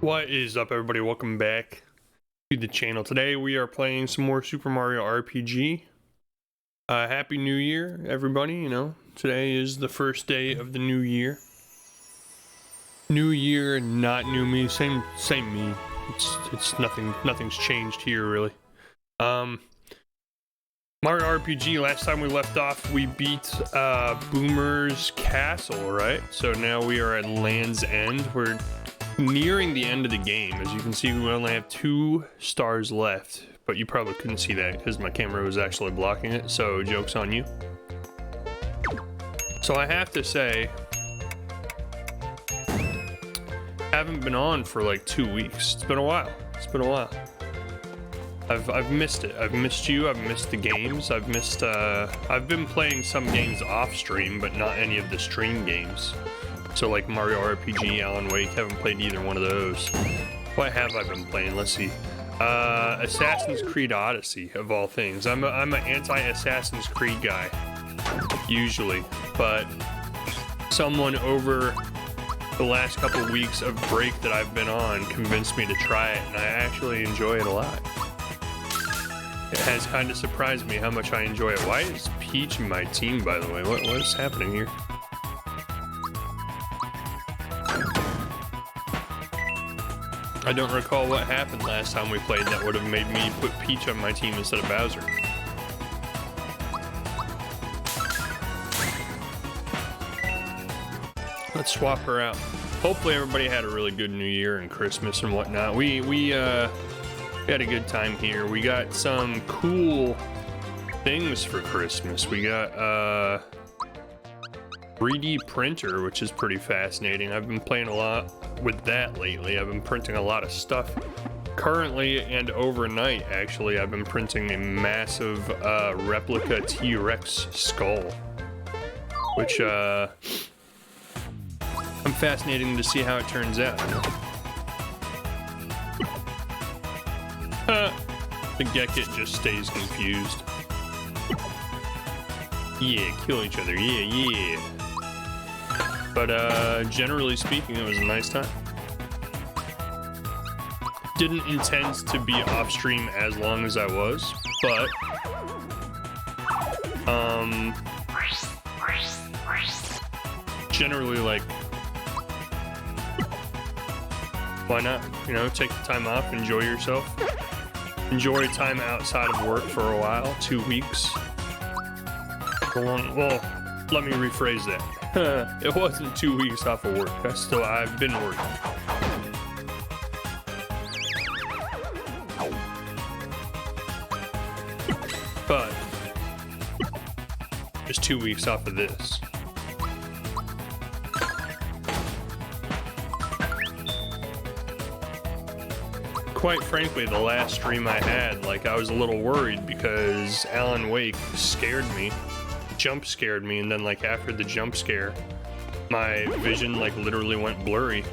What is up, everybody? Welcome back to the channel. Today we are playing some more Super Mario RPG. Happy New Year, everybody. You know, today is the first day of the new year. New year, not new me. Same me. It's nothing's changed here really. Mario RPG, last time we left off, we beat Boomer's Castle, right? So now we are at Land's End. We're nearing the end of the game. As you can see, we only have 2 stars left, but you probably couldn't see that because my camera was actually blocking it, so joke's on you. So I have to say, haven't been on for like 2 weeks. It's been a while. I've missed it. I've missed you. I've missed the games. I've been playing some games off stream, but not any of the stream games. So like Mario RPG, Alan Wake, haven't played either one of those. What have I been playing? Let's see. Assassin's Creed Odyssey, of all things. I'm an anti-Assassin's Creed guy, usually, but someone over the last couple weeks of break that I've been on convinced me to try it, and I actually enjoy it a lot. It has kind of surprised me how much I enjoy it. Why is Peach in my team, by the way? What is happening here? I don't recall what happened last time we played that would have made me put Peach on my team instead of Bowser. Let's swap her out. Hopefully everybody had a really good New Year and Christmas and whatnot. We had a good time here. We got some cool things for Christmas. We got 3D printer, which is pretty fascinating. I've been playing a lot with that lately. I've been printing a lot of stuff. Currently and overnight, actually, I've been printing a massive replica T-Rex skull, which I'm fascinating to see how it turns out. The Gekit just stays confused. Yeah, kill each other. Yeah. But generally speaking, it was a nice time. Didn't intend to be off stream as long as I was, but generally, like, why not? You know, take the time off, enjoy yourself. Enjoy time outside of work for a while, 2 weeks. Well, let me rephrase that. It wasn't 2 weeks off of work. I've been working. But just 2 weeks off of this. Quite frankly, the last stream I had, like, I was a little worried because Alan Wake scared me. Jump scared me, and then like after the jump scare my vision like literally went blurry,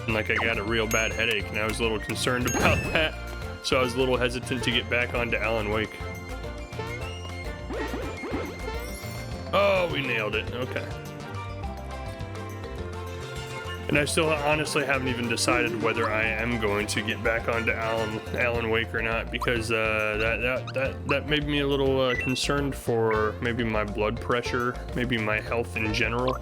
and like I got a real bad headache, and I was a little concerned about that, so I was a little hesitant to get back onto Alan Wake. Oh, we nailed it. Okay. And I still honestly haven't even decided whether I am going to get back onto Alan Wake or not, because that made me a little concerned for maybe my blood pressure, maybe my health in general.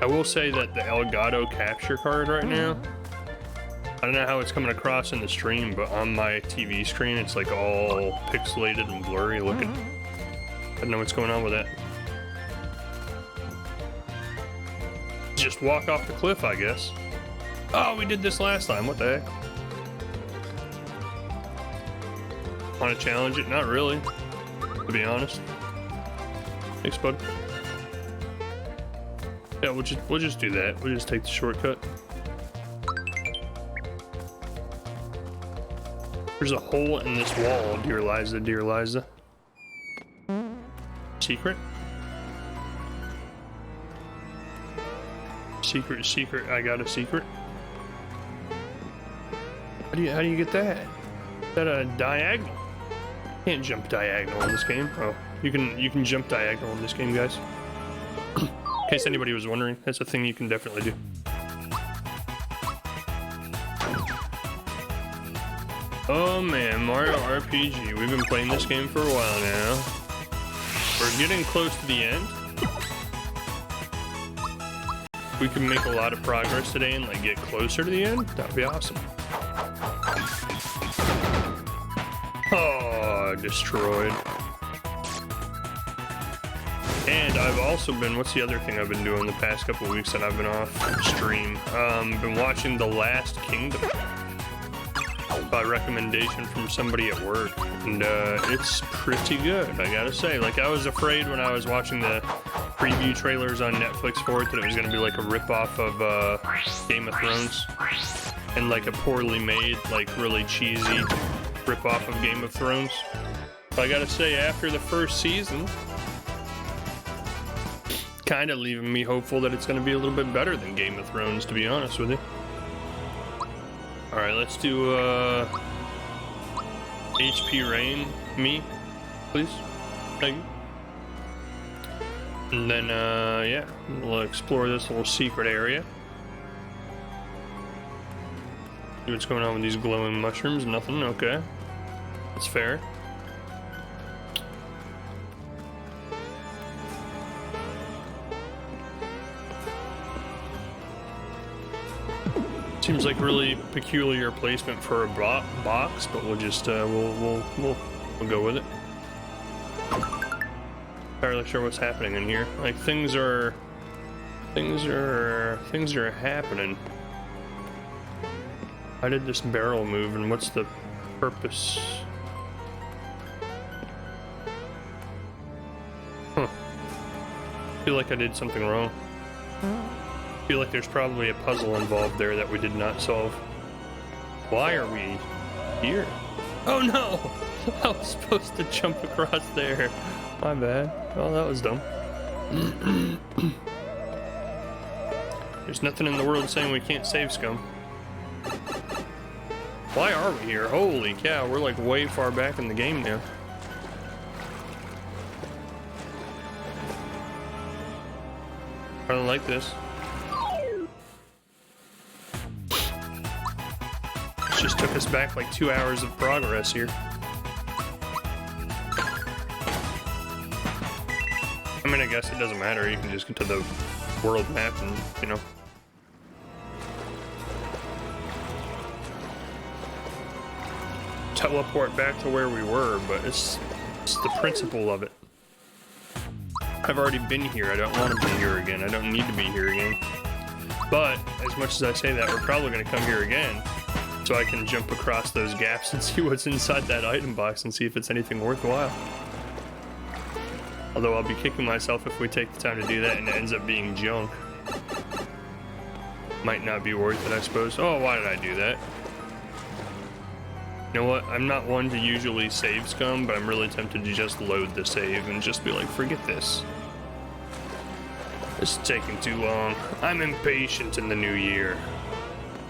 I will say that the Elgato capture card right now, I don't know how it's coming across in the stream, but on my TV screen it's like all pixelated and blurry looking. I don't know what's going on with that. Just walk off the cliff, I guess. Oh, we did this last time. What the heck? Want to challenge it? Not really, to be honest. Thanks, bud. Yeah, we'll just do that. We'll just take the shortcut. There's a hole in this wall, dear Liza, dear Liza. Secret? Secret, I got a secret. How do you get that? Is that a diagonal? Can't jump diagonal in this game. Oh, you can jump diagonal in this game, guys. In case anybody was wondering, that's a thing you can definitely do. Oh man, Mario RPG. We've been playing this game for a while now. We're getting close to the end. We can make a lot of progress today and like get closer to the end. That'd be awesome. Oh, destroyed. And I've also been, what's the other thing I've been doing the past couple of weeks that I've been off stream? Been watching The Last Kingdom by recommendation from somebody at work, and it's pretty good, I gotta say. Like, I was afraid when I was watching the preview trailers on Netflix for it that it was gonna be like a rip-off of Game of Thrones, and like a poorly made, like really cheesy rip-off of Game of Thrones. But I gotta say, after the first season, kind of leaving me hopeful that it's gonna be a little bit better than Game of Thrones, to be honest with you. Alright, let's do HP Rain me, please. Thank you. And then yeah, we'll explore this little secret area. See what's going on with these glowing mushrooms. Nothing, okay. That's fair. Seems like really peculiar placement for a box, but we'll just we'll go with it. Not entirely sure what's happening in here. Like things are happening. How did this barrel move, and what's the purpose? Huh. I feel like I did something wrong. I feel like there's probably a puzzle involved there that we did not solve. Why are we here? Oh no! I was supposed to jump across there. My bad. Oh, that was dumb. There's nothing in the world saying we can't save scum. Why are we here? Holy cow, we're like way far back in the game now. I don't like this. Just took us back like 2 hours of progress here. I mean, I guess it doesn't matter. You can just get to the world map and, you know. Teleport back to where we were, but it's the principle of it. I've already been here. I don't want to be here again. I don't need to be here again. But, as much as I say that, we're probably going to come here again. So I can jump across those gaps and see what's inside that item box and see if it's anything worthwhile. Although I'll be kicking myself if we take the time to do that and it ends up being junk. Might not be worth it, I suppose. Oh, why did I do that? You know what? I'm not one to usually save scum, but I'm really tempted to just load the save and just be like, forget this. It's taking too long. I'm impatient in the new year.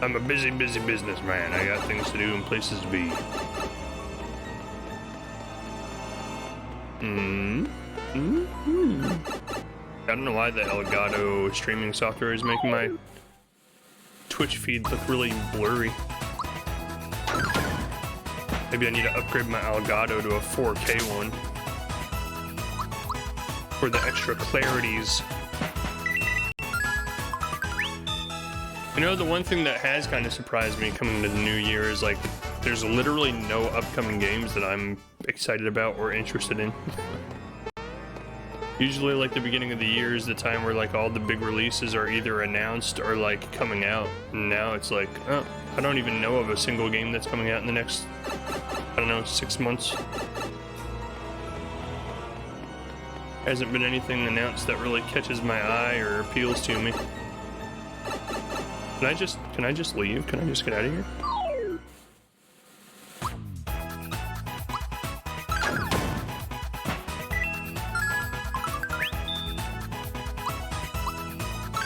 I'm a busy businessman. I got things to do and places to be. I don't know why the Elgato streaming software is making my Twitch feed look really blurry. Maybe I need to upgrade my Elgato to a 4K one for the extra clarities. You know, the one thing that has kind of surprised me coming into the new year is like there's literally no upcoming games that I'm excited about or interested in. Usually like the beginning of the year is the time where like all the big releases are either announced or like coming out, and now it's like, oh, I don't even know of a single game that's coming out in the next, I don't know, 6 months. Hasn't been anything announced that really catches my eye or appeals to me. Can I just leave? Can I just get out of here?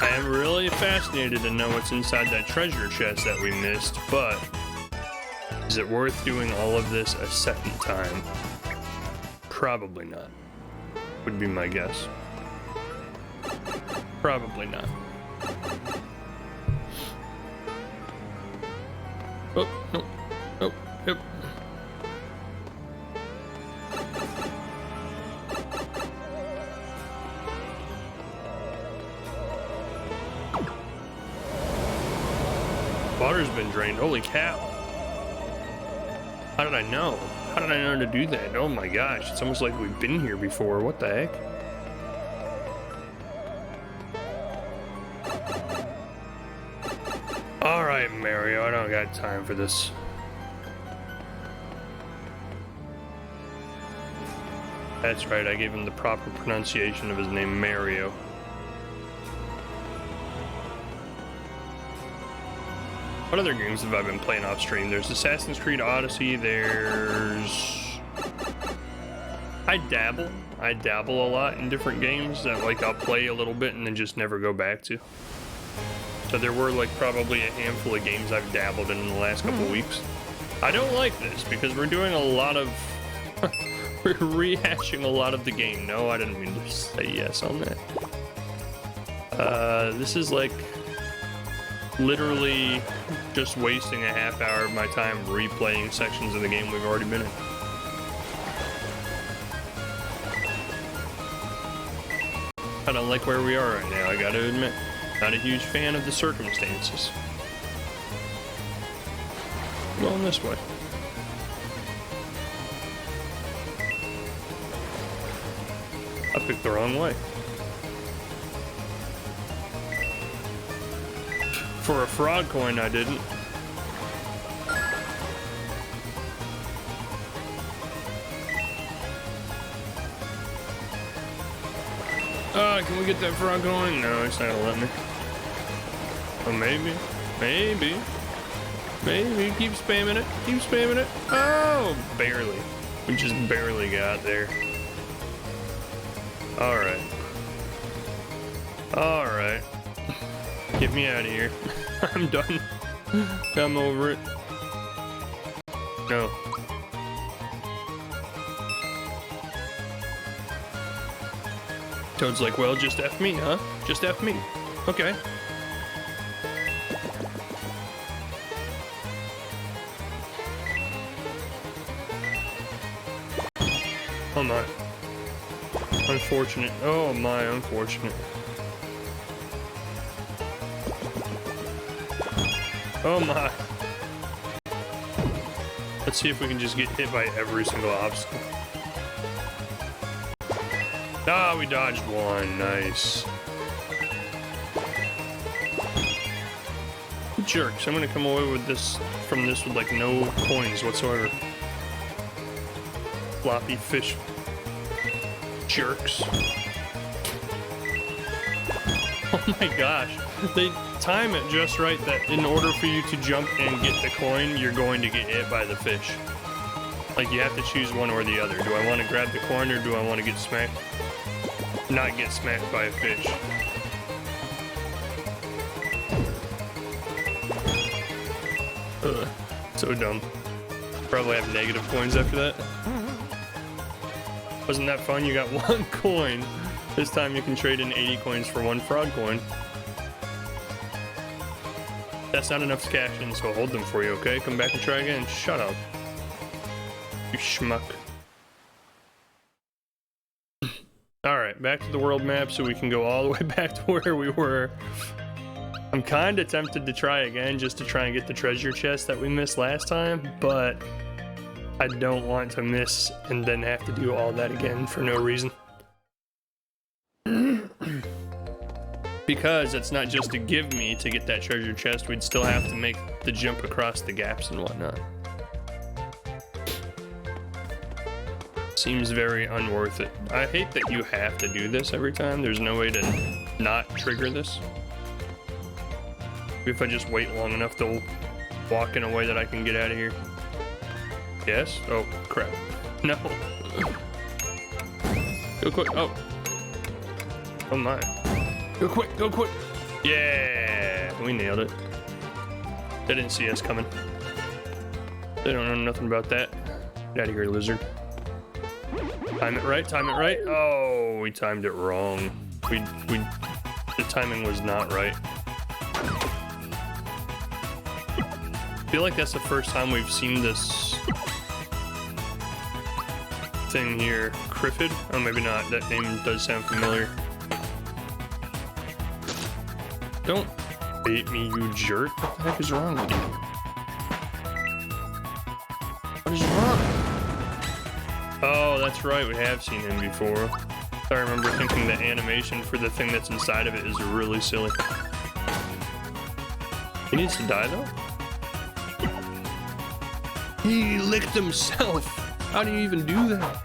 I am really fascinated to know what's inside that treasure chest that we missed, but is it worth doing all of this a second time? Probably not, would be my guess. Probably not. Oh, no. Oh, yep. Water's been drained. Holy cow. How did I know? How did I know to do that? Oh my gosh. It's almost like we've been here before. What the heck? Alright, Mario. I don't got time for this. That's right. I gave him the proper pronunciation of his name, Mario. What other games have I been playing off stream? There's Assassin's Creed Odyssey, there's... I dabble a lot in different games that like I'll play a little bit and then just never go back to. So there were like probably a handful of games I've dabbled in the last couple weeks. I don't like this because we're doing a lot of... we're rehashing a lot of the game. No, I didn't mean to say yes on that. This is like... literally just wasting a half hour of my time replaying sections of the game we've already been in. I don't like where we are right now, I gotta admit. Not a huge fan of the circumstances. Going this way. I picked the wrong way. For a fraud coin, I didn't. Can we get that frog coin? No, it's not gonna let me. Oh, maybe. Maybe. Maybe. Keep spamming it. Keep spamming it. Oh, barely. We just barely got there. Alright. Alright. Get me out of here. I'm done. I'm over it. No. Toad's like, well, just F me, huh? Just F me. Okay. Oh my. Unfortunate. Oh my, unfortunate. Oh my. Let's see if we can just get hit by every single obstacle. Ah, we dodged one. Nice. Jerks. I'm gonna come away with this from this with like no coins whatsoever. Floppy fish. Jerks. Oh my gosh. They time it just right that in order for you to jump and get the coin, you're going to get hit by the fish. Like you have to choose one or the other. Do I want to grab the coin or do I want to get smacked? Not get smacked by a fish. Ugh, so dumb. Probably have negative coins after that. Wasn't that fun? You got one coin. This time you can trade in 80 coins for one fraud coin. That's not enough to cash in, so I'll hold them for you, okay? Come back and try again. Shut up. You schmuck. Alright, back to the world map so we can go all the way back to where we were. I'm kind of tempted to try again just to try and get the treasure chest that we missed last time, but I don't want to miss and then have to do all that again for no reason. Because it's not just a give me to get that treasure chest, we'd still have to make the jump across the gaps and whatnot. Seems very unworth it. I hate that you have to do this every time. There's no way to not trigger this. If I just wait long enough, they'll walk in a way that I can get out of here. Yes? Oh, crap. No. Go quick. Oh. Oh my. Go quick, go quick. Yeah, we nailed it. They didn't see us coming. They don't know nothing about that. Get out of here, lizard. Time it right, time it right. Oh, we timed it wrong. We The timing was not right. I feel like that's the first time we've seen this thing here. Criffid? Oh, maybe not. That name does sound familiar. Don't bait me, you jerk. What the heck is wrong with you? What is wrong? Oh, that's right. We have seen him before. I remember thinking the animation for the thing that's inside of it is really silly. He needs to die, though? He licked himself. How do you even do that?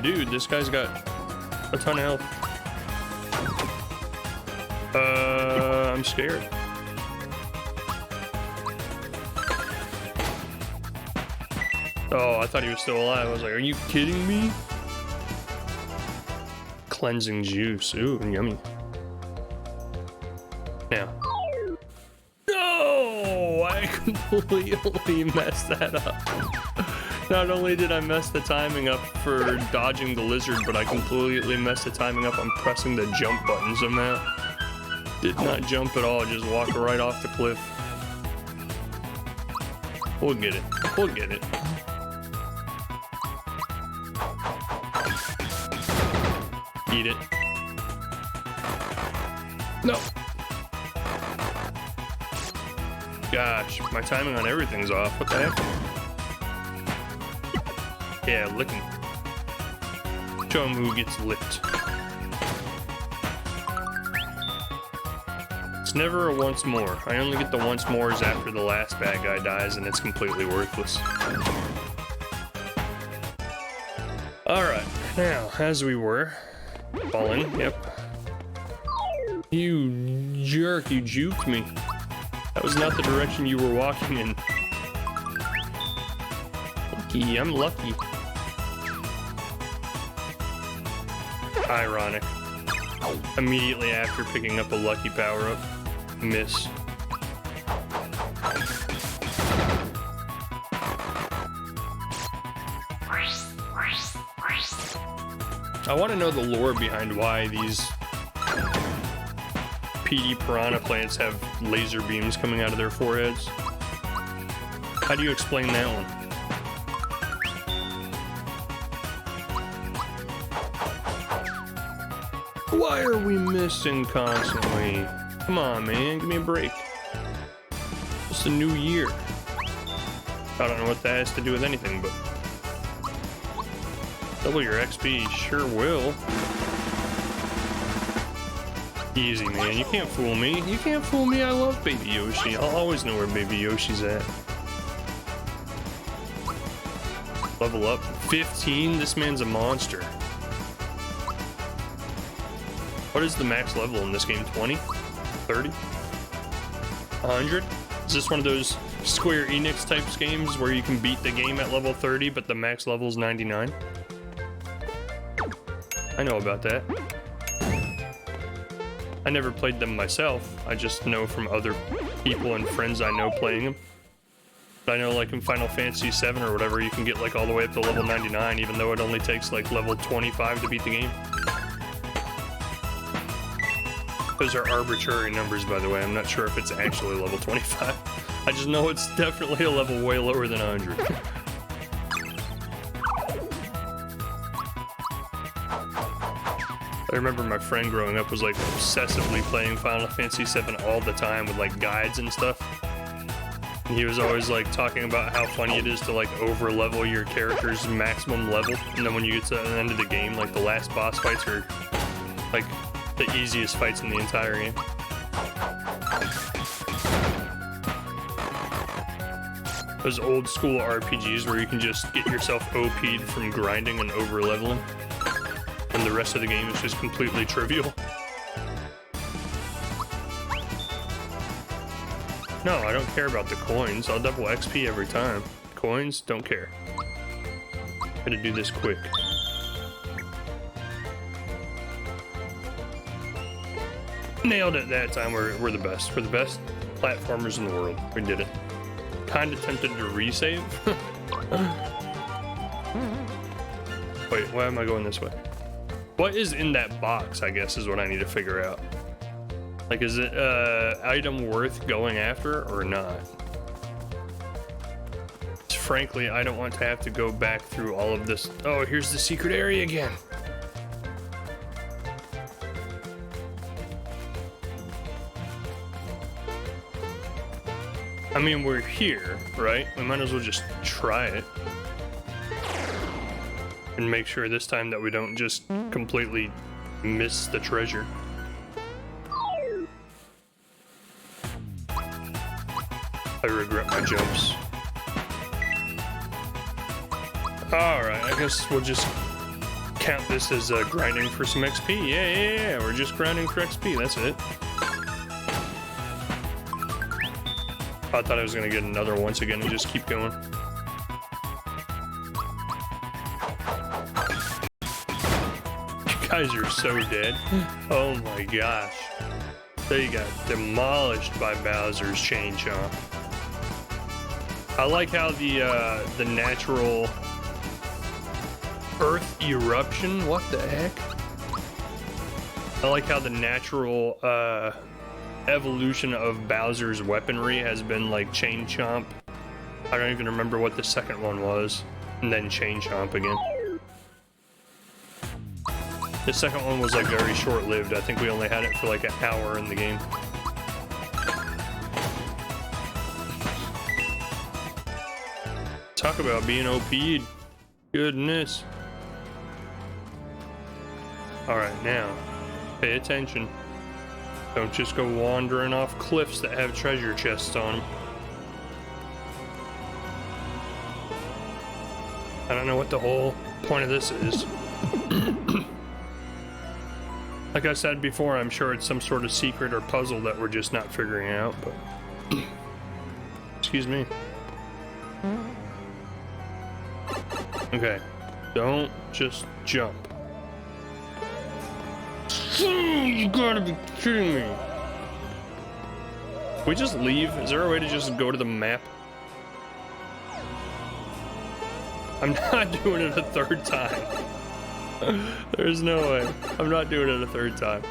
Dude, this guy's got a ton of health. I'm scared. Oh, I thought he was still alive. I was like, are you kidding me? Cleansing juice. Ooh, yummy. Now. No! I completely messed that up. Not only did I mess the timing up for dodging the lizard, but I completely messed the timing up on pressing the jump button somehow. Did not jump at all, just walked right off the cliff. We'll get it. We'll get it. Eat it. No. Gosh, my timing on everything's off. What the heck? Yeah, lick him. Show him who gets licked. It's never a once more. I only get the once mores after the last bad guy dies, and it's completely worthless. Alright, now, as we were. Falling, yep. You jerk, you juked me. That was not the direction you were walking in. Lucky, I'm lucky. Ironic. Immediately after picking up a lucky power-up. Miss. I want to know the lore behind why these PD piranha plants have laser beams coming out of their foreheads. How do you explain that one? Why are we missing constantly? Come on, man, give me a break. It's a new year. I don't know what that has to do with anything, but double your XP, sure will. Easy, man, you can't fool me. You can't fool me, I love Baby Yoshi. I'll always know where Baby Yoshi's at. Level up. 15? This man's a monster. What is the max level in this game? 20? 30? 100? Is this one of those Square Enix types games where you can beat the game at level 30, but the max level is 99? I know about that. I never played them myself. I just know from other people and friends I know playing them. But I know, like, in Final Fantasy VII or whatever, you can get, like, all the way up to level 99, even though it only takes, like, level 25 to beat the game. Those are arbitrary numbers, by the way. I'm not sure if it's actually level 25. I just know it's definitely a level way lower than 100. I remember my friend growing up was like obsessively playing Final Fantasy VII all the time with like guides and stuff. And he was always like talking about how funny it is to like over level your character's maximum level. And then when you get to the end of the game, like the last boss fights are like the easiest fights in the entire game. Those old school RPGs where you can just get yourself OP'd from grinding and over leveling. And the rest of the game is just completely trivial. No, I don't care about the coins. I'll double XP every time. Coins, don't care. Gotta do this quick. Nailed it that time. We're the best. We're the best platformers in the world. We did it. Kinda tempted to resave. Wait, why am I going this way? What is in that box, I guess, is what I need to figure out. Like, is it item worth going after or not? Frankly, I don't want to have to go back through all of this. Oh, here's the secret area again. I mean, we're here, right? We might as well just try it. And make sure this time that we don't just completely miss the treasure. I regret my jumps. Alright, I guess we'll just count this as grinding for some XP. Yeah, we're just grinding for XP, that's it. I thought I was gonna get another once again and just keep going. You guys are so dead. Oh my gosh. They got demolished by Bowser's Chain Chomp. I like how the natural earth eruption, what the heck? I like how the natural evolution of Bowser's weaponry has been like Chain Chomp. I don't even remember what the second one was, and then Chain Chomp again. The second one was like very short-lived. I think we only had it for like an hour in the game. Talk about being OP'd. Goodness. Alright, now, pay attention. Don't just go wandering off cliffs that have treasure chests on them. I don't know what the whole point of this is. Like I said before, I'm sure it's some sort of secret or puzzle that we're just not figuring out, but... Excuse me. Okay, don't just jump. You gotta be kidding me. Can we just leave? Is there a way to just go to the map? I'm not doing it a third time. There's no way. I'm not doing it a third time.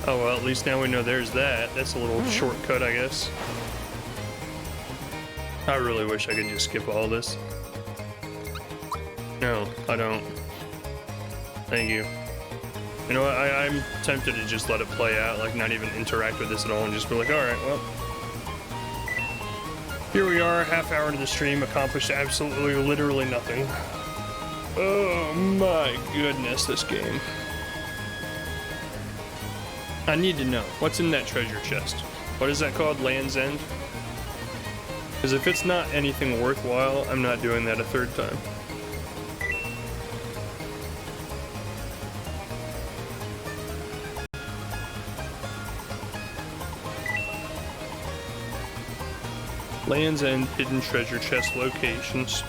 Oh well, at least now we know there's that. That's a little shortcut, I guess. I really wish I could just skip all this. No, I don't. Thank you. You know what, I'm tempted to just let it play out, like not even interact with this at all and just be like, alright, well. Here we are, half hour into the stream, accomplished absolutely literally nothing. Oh my goodness, this game. I need to know, what's in that treasure chest? What is that called, Land's End? Because if it's not anything worthwhile, I'm not doing that a third time. Land's End hidden treasure chest locations.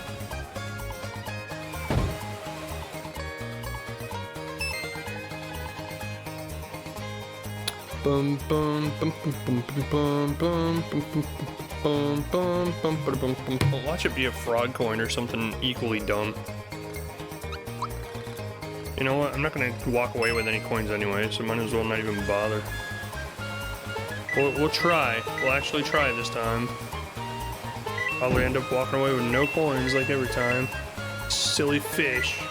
Bum bum bum bum bum bum bum bum bum bum bum. Watch it be a frog coin or something equally dumb. You know what? I'm not gonna walk away with any coins anyway, so might as well not even bother. We'll try. We'll actually try this time. Probably end up walking away with no coins like every time. Silly fish.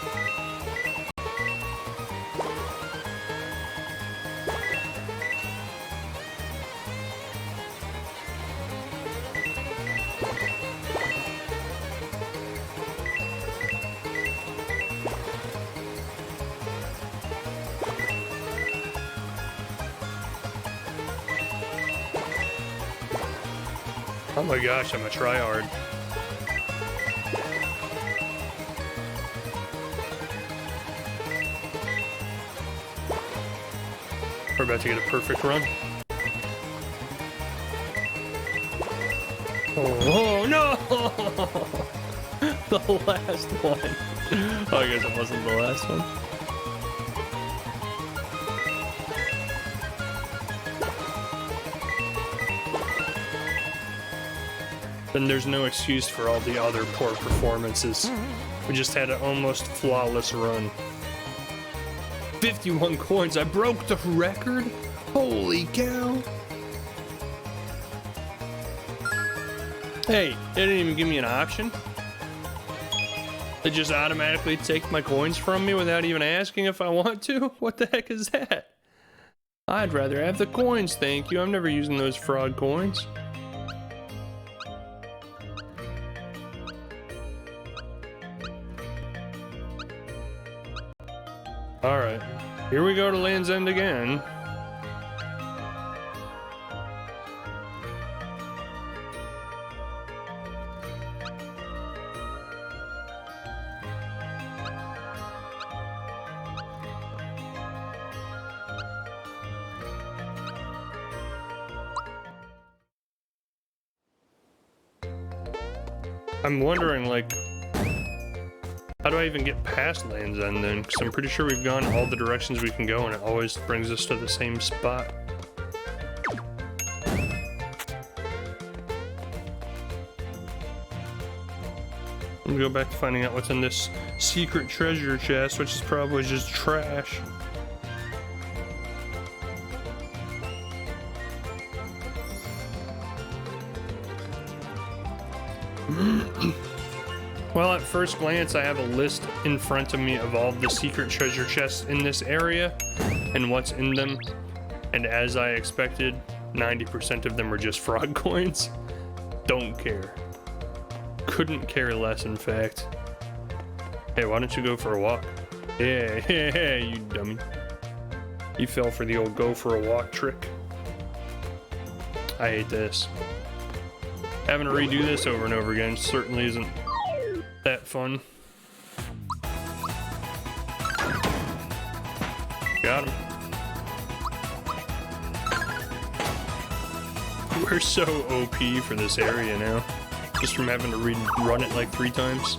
Oh my gosh, I'm a tryhard. We're about to get a perfect run. Oh no! The last one. Oh, I guess it wasn't the last one. then there's no excuse for all the other poor performances. We just had an almost flawless run. 51 coins, I broke the record? Holy cow. Hey, they didn't even give me an option. They just automatically take my coins from me without even asking if I want to? What the heck is that? I'd rather have the coins, thank you. I'm never using those fraud coins. Alright, here we go to Land's End again. I'm wondering, like, how do I even get past Land's End then? Because I'm pretty sure we've gone all the directions we can go and it always brings us to the same spot. I'm gonna go back to finding out what's in this secret treasure chest, which is probably just trash. Well, at first glance, I have a list in front of me of all the secret treasure chests in this area and what's in them. And as I expected, 90% of them are just frog coins. Don't care. Couldn't care less, in fact. Hey, why don't you go for a walk? Yeah, you dummy. You fell for the old go for a walk trick. I hate this. Having to redo this over and over again certainly isn't that fun. Got him. We're so OP for this area now. Just from having to run it like 3 times.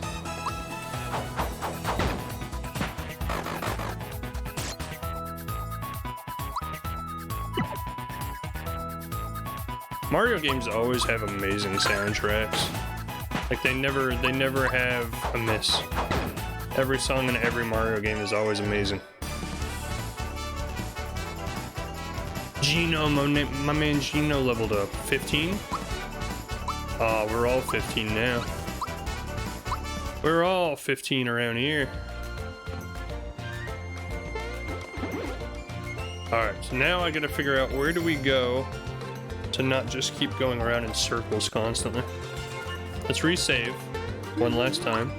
Mario games always have amazing soundtracks. Like they never have a miss. Every song in every Mario game is always amazing. Gino, my man Gino leveled up. 15? Oh, we're all 15 now. We're all 15 around here. Alright, so now I gotta figure out where do we go to not just keep going around in circles constantly. Let's resave one last time.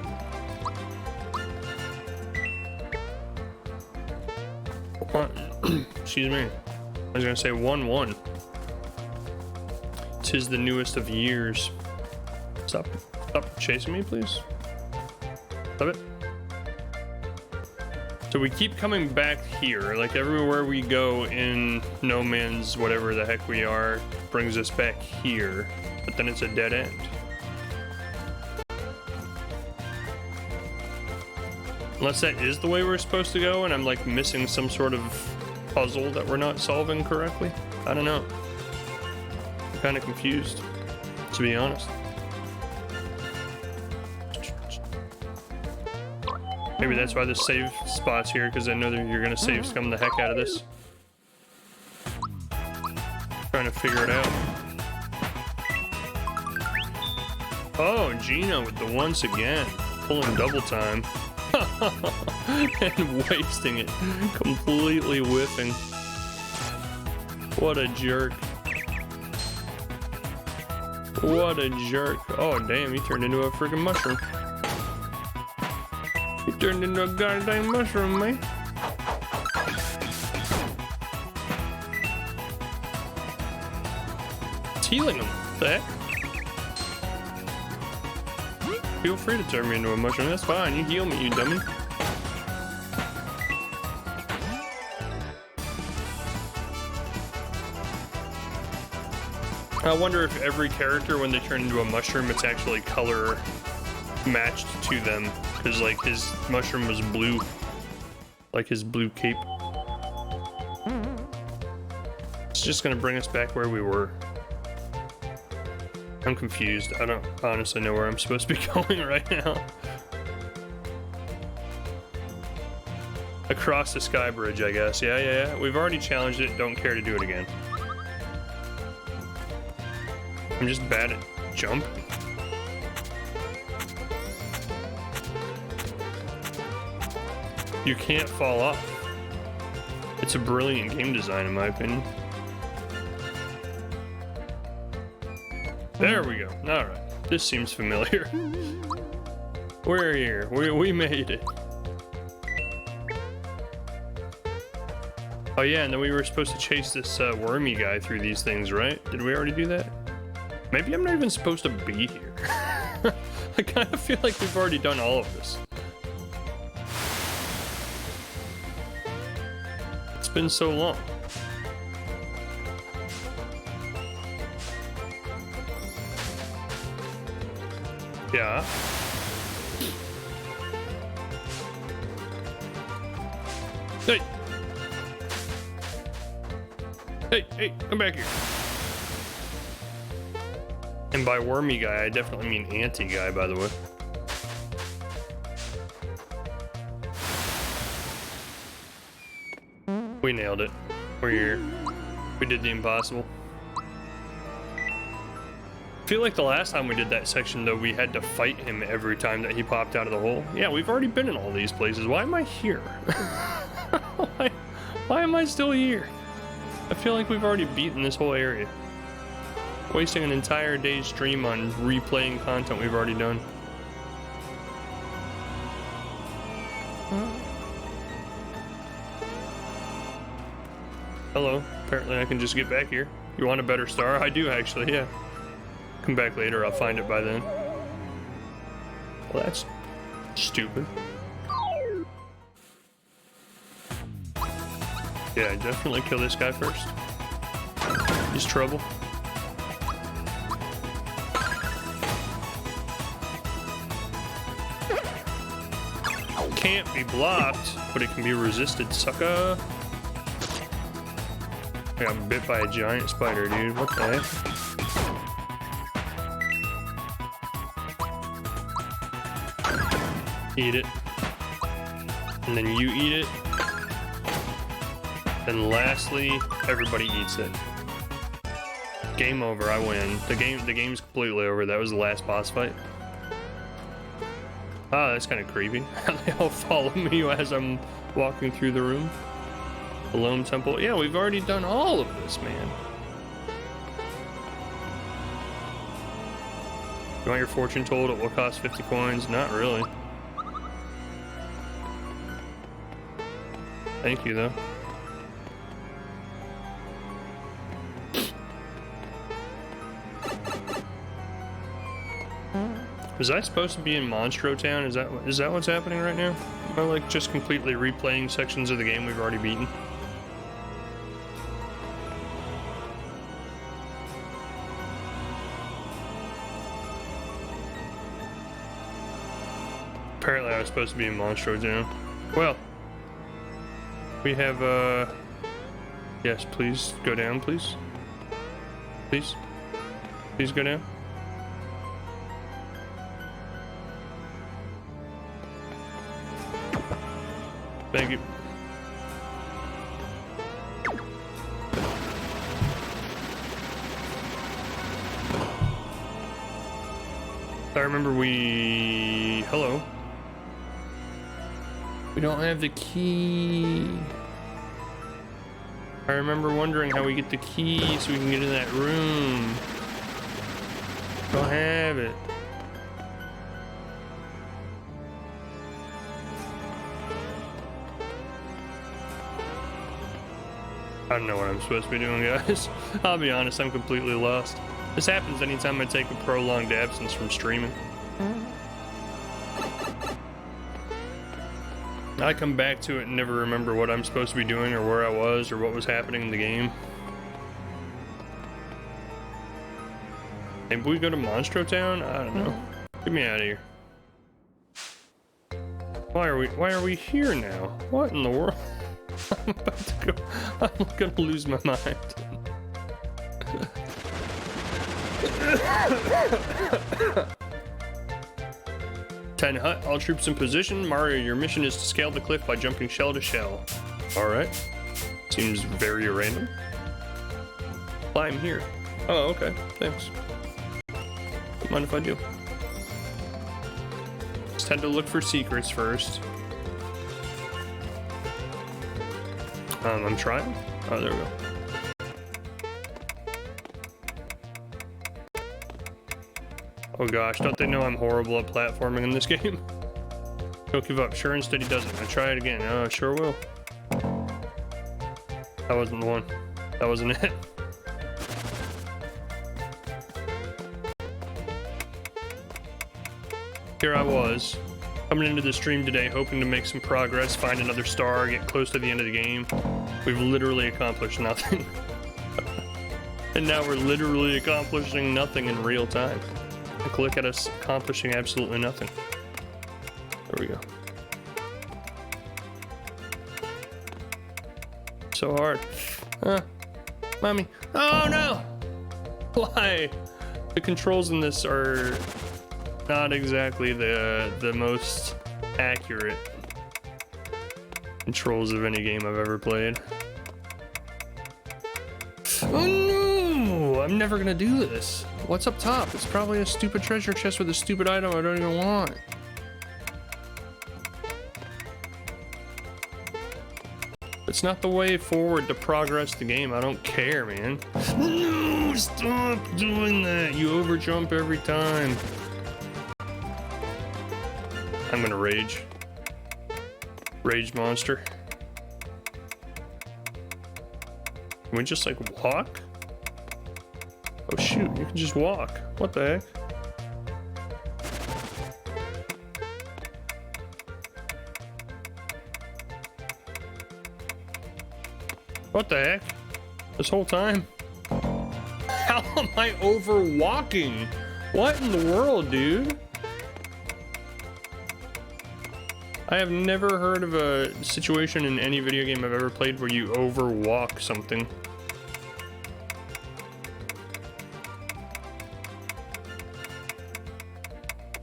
Excuse me. I was gonna say 1-1. 'Tis the newest of years. Stop chasing me, please. Stop it. So we keep coming back here, like everywhere we go in No Man's whatever the heck we are, brings us back here, but then it's a dead end. Unless that is the way we're supposed to go and I'm like missing some sort of puzzle that we're not solving correctly. I don't know. I'm kind of confused, to be honest. Maybe that's why the save spot's here, because I know that you're gonna save scum the heck out of this. Trying to figure it out. Oh, Gino with the once again. Pulling double time. And wasting it. Completely whiffing. What a jerk. What a jerk. Oh, damn, he turned into a freaking mushroom. He turned into a goddamn mushroom, man. It's healing him. What the heck? Feel free to turn me into a mushroom. That's fine. You heal me, you dummy. I wonder if every character, when they turn into a mushroom, it's actually color matched to them. Because, like, his mushroom was blue. Like his blue cape. It's just gonna bring us back where we were. I'm confused. I don't honestly know where I'm supposed to be going right now. Across the sky bridge, I guess. Yeah. We've already challenged it. Don't care to do it again. I'm just bad at jump. You can't fall off. It's a brilliant game design, in my opinion. There we go. All right. This seems familiar. We're here. We made it. Oh yeah, and then we were supposed to chase this wormy guy through these things, right? Did we already do that? Maybe I'm not even supposed to be here. I kind of feel like we've already done all of this. It's been so long. Yeah. Hey! Hey, come back here. And by wormy guy, I definitely mean anti-guy, by the way. We nailed it. We're here. We did the impossible. I feel like the last time we did that section, though, we had to fight him every time that he popped out of the hole. Yeah, we've already been in all these places. Why am I here? Why am I still here? I feel like we've already beaten this whole area. Wasting an entire day's stream on replaying content we've already done. Hello. Apparently I can just get back here. You want a better star? I do actually, yeah. Come back later, I'll find it by then. Well, that's stupid. Yeah, definitely kill this guy first. He's trouble. Can't be blocked, but it can be resisted, sucker. I got bit by a giant spider, dude. What the heck? Eat it. And then you eat it. And lastly, everybody eats it. Game over, I win. The game's completely over. That was the last boss fight. Ah, that's kind of creepy. They all follow me as I'm walking through the room. The Loam Temple. Yeah, we've already done all of this, man. You want your fortune told? It will cost 50 coins? Not really. Thank you, though. Was I supposed to be in Monstro Town? Is that what's happening right now? Am I like just completely replaying sections of the game we've already beaten? Apparently I was supposed to be in Monstro Town. Well, we have yes, please go down, please. Please go down. Thank you. I remember hello. We don't have the key. I remember wondering how we get the key so we can get in that room. Don't have it. I don't know what I'm supposed to be doing, guys. I'll be honest, I'm completely lost. This happens anytime I take a prolonged absence from streaming. I come back to it and never remember what I'm supposed to be doing or where I was or what was happening in the game. Maybe we go to Monstro Town? I don't know. Get me out of here. Why are we here now? What in the world? I'm about to go. I'm gonna lose my mind. Ten hut, all troops in position. Mario, your mission is to scale the cliff by jumping shell to shell. Alright. Seems very random. Climb here. Oh, okay. Thanks. Don't mind if I do. Just had to look for secrets first. I'm trying. Oh, there we go. Oh gosh, don't they know I'm horrible at platforming in this game? Don't give up. Sure and steady doesn't. I try it again. Oh, I sure will. That wasn't the one. That wasn't it. Here I was, coming into the stream today, hoping to make some progress, find another star, get close to the end of the game. We've literally accomplished nothing. And now we're literally accomplishing nothing in real time. Like, look at us accomplishing absolutely nothing. There we go. So hard. Mommy. Oh no! Why? The controls in this are not exactly the most accurate controls of any game I've ever played. Oh no! I'm never gonna do this. What's up top? It's probably a stupid treasure chest with a stupid item I don't even want. It's not the way forward to progress the game. I don't care, man. No, stop doing that. You overjump every time. I'm gonna rage. Rage monster. Can we just like walk? Oh shoot, you can just walk. What the heck? What the heck? This whole time? How am I over walking? What in the world, dude? I have never heard of a situation in any video game I've ever played where you overwalk something.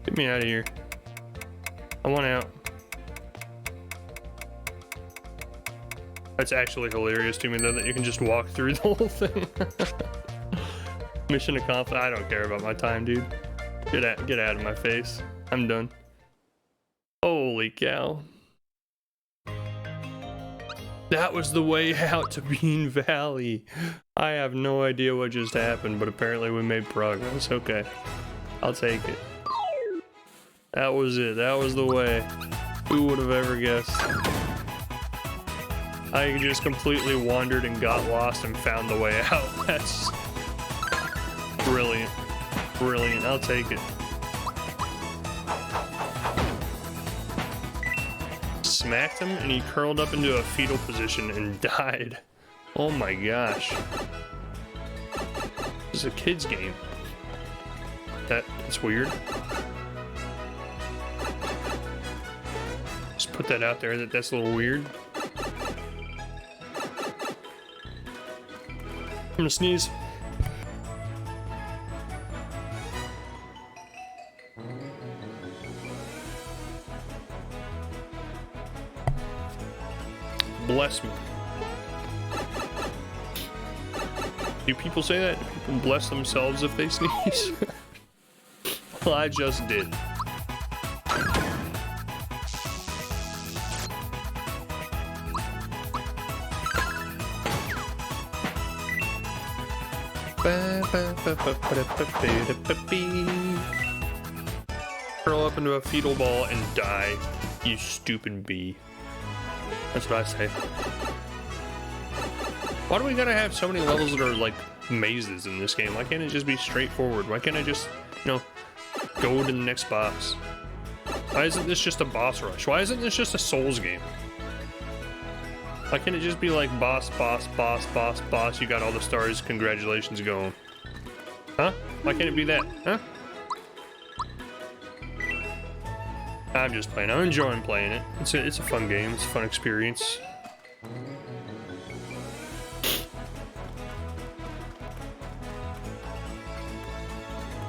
Get me out of here. I want out. That's actually hilarious to me though, that you can just walk through the whole thing. Mission accomplished. I don't care about my time, dude. Get out of my face. I'm done. Holy cow. That was the way out to Bean Valley. I have no idea what just happened, but apparently we made progress. Okay. I'll take it. That was it. That was the way. Who would have ever guessed? I just completely wandered and got lost and found the way out. That's brilliant. Brilliant. I'll take it. Smacked him and he curled up into a fetal position and died. Oh my gosh. This is a kid's game. That's weird. Just put that out there that's a little weird. I'm gonna sneeze. Bless me. Do people say that? Do people bless themselves if they sneeze? Well, I just did. Curl up into a fetal ball and die, you stupid bee. That's what I say. Why do we gotta have so many levels that are like mazes in this game? Why can't it just be straightforward? Why can't I just, you know, go to the next boss? Why isn't this just a boss rush? Why isn't this just a Souls game? Why can't it just be like boss, boss, boss, boss, boss, you got all the stars, congratulations, go on. Huh? Why can't it be that? Huh? I'm just playing. I'm enjoying playing it. It's a fun game. It's a fun experience.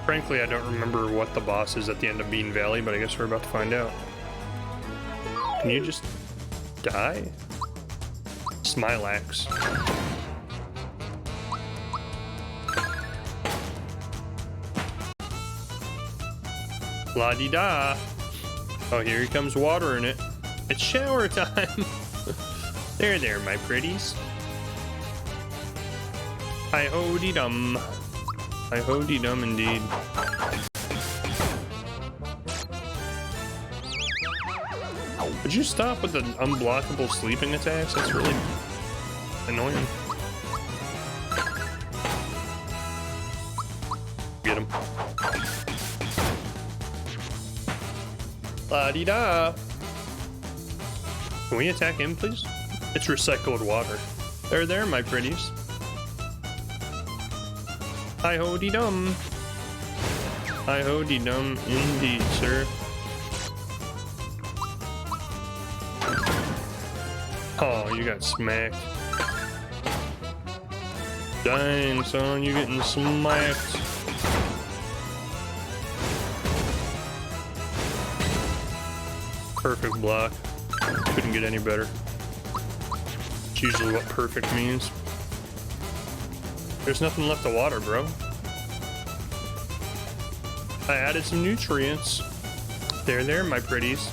Frankly, I don't remember what the boss is at the end of Bean Valley, but I guess we're about to find out. Can you just die? Smilax. La-di-da. Oh, here comes water in it. It's shower time. There, my pretties. Hi-ho-dee-dum. Hi-ho-dee-dum indeed. Would you stop with the unblockable sleeping attacks? That's really annoying. Get him. La-di-da. Can we attack him, please? It's recycled water. There, my pretties. Hi-ho-dee-dum. Hi-ho-dee-dum indeed, sir. Oh, you got smacked. Dang, son, you getting smacked. Perfect block. Couldn't get any better. It's usually what perfect means. There's nothing left of water, bro. I added some nutrients. There, my pretties.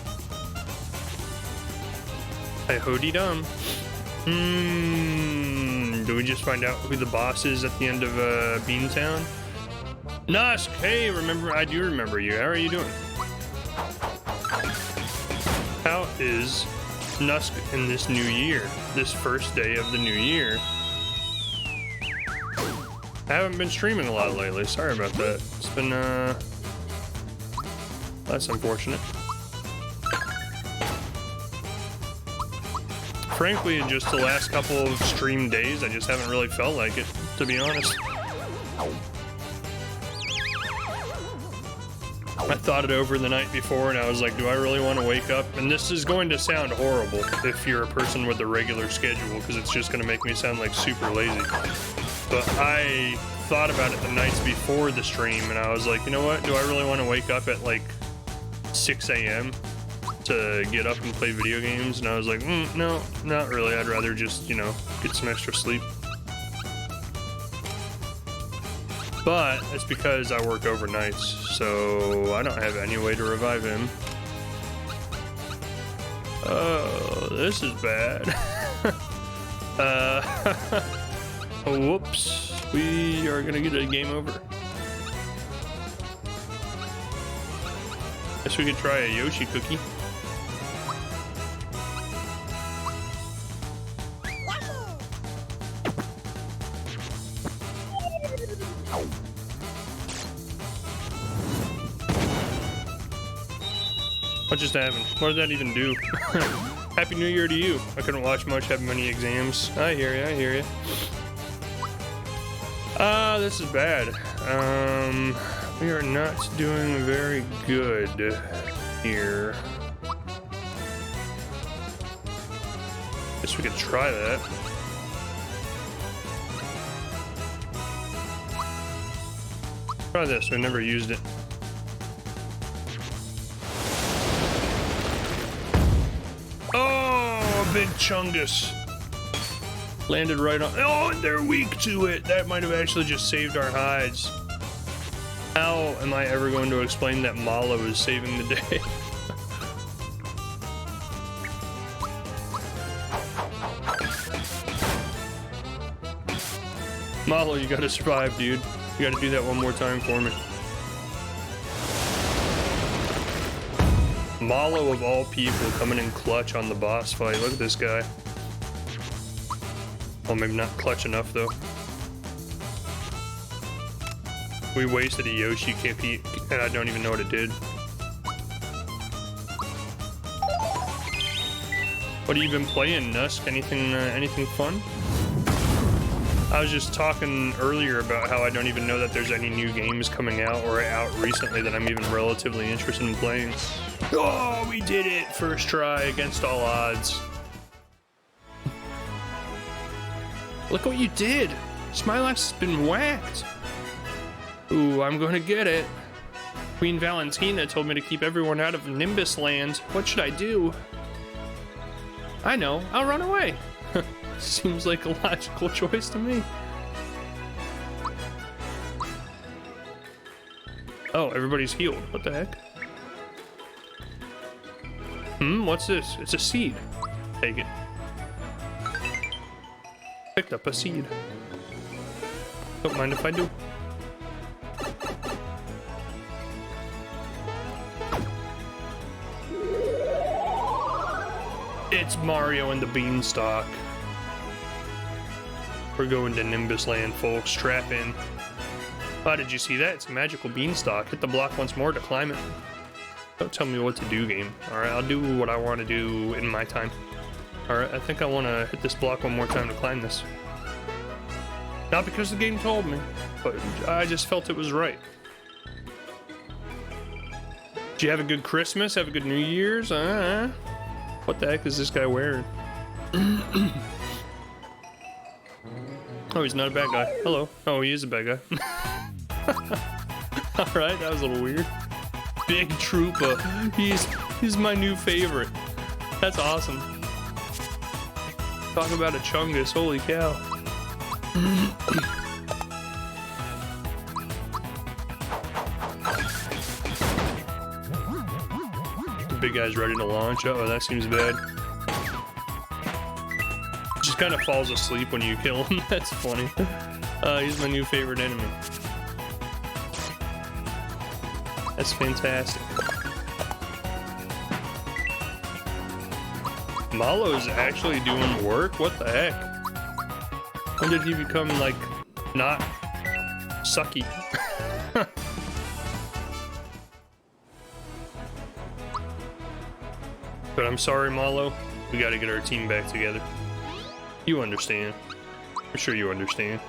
Hi-ho-dee-dum. Do we just find out who the boss is at the end of Beantown? Nusk! Hey, I do remember you. How are you doing? How is Nusk in this new year? This first day of the new year? I haven't been streaming a lot lately. Sorry about that. It's been, that's unfortunate. Frankly, in just the last couple of stream days, I just haven't really felt like it, to be honest. I thought it over the night before, and I was like, do I really want to wake up? And this is going to sound horrible if you're a person with a regular schedule, because it's just going to make me sound like super lazy. But I thought about it the nights before the stream, and I was like, you know what? Do I really want to wake up at like 6 a.m. to get up and play video games? And I was like, no, not really. I'd rather just, you know, get some extra sleep. But it's because I work overnights, so I don't have any way to revive him. Oh, this is bad. Whoops. We are gonna get a game over. Guess we could try a Yoshi cookie. What just happened? What did that even do? Happy New Year to you. I couldn't watch much, have many exams. I hear you. This is bad. We are not doing very good here. Guess we could try that. Try this, we never used it. Oh, a big chungus. Landed right on. Oh, and they're weak to it. That might have actually just saved our hides. How am I ever going to explain that Mallow is saving the day? Mallow, you gotta survive, dude. You gotta do that one more time for me. Mallow, of all people, coming in clutch on the boss fight. Look at this guy. Well, maybe not clutch enough, though. We wasted a Yoshi KP, and I don't even know what it did. What have you been playing, Nusk? Anything fun? I was just talking earlier about how I don't even know that there's any new games coming out or out recently that I'm even relatively interested in playing. Oh, we did it! First try against all odds. Look what you did! Smilax has been whacked! Ooh, I'm gonna get it. Queen Valentina told me to keep everyone out of Nimbus Land. What should I do? I know, I'll run away. Seems like a logical choice to me. Oh, everybody's healed. What the heck? What's this? It's a seed. Take it. Picked up a seed. Don't mind if I do. It's Mario and the Beanstalk. We're going to Nimbus Land, folks. Strap in. Oh, did you see that? It's a magical beanstalk. Hit the block once more to climb it. Don't tell me what to do, game. Alright, I'll do what I want to do in my time. Alright, I think I want to hit this block one more time to climb this. Not because the game told me, but I just felt it was right. Did you have a good Christmas? Have a good New Year's? What the heck is this guy wearing? Oh, he's not a bad guy. Hello. Oh, he is a bad guy. Alright, that was a little weird. Big Troopa. He's my new favorite. That's awesome. Talk about a chungus, holy cow. The big guy's ready to launch. Oh, that seems bad. Just kind of falls asleep when you kill him. That's funny. He's my new favorite enemy. That's fantastic. Mallow's actually doing work? What the heck? When did he become, like, not sucky? But I'm sorry, Mallow. We gotta get our team back together. You understand. I'm sure you understand.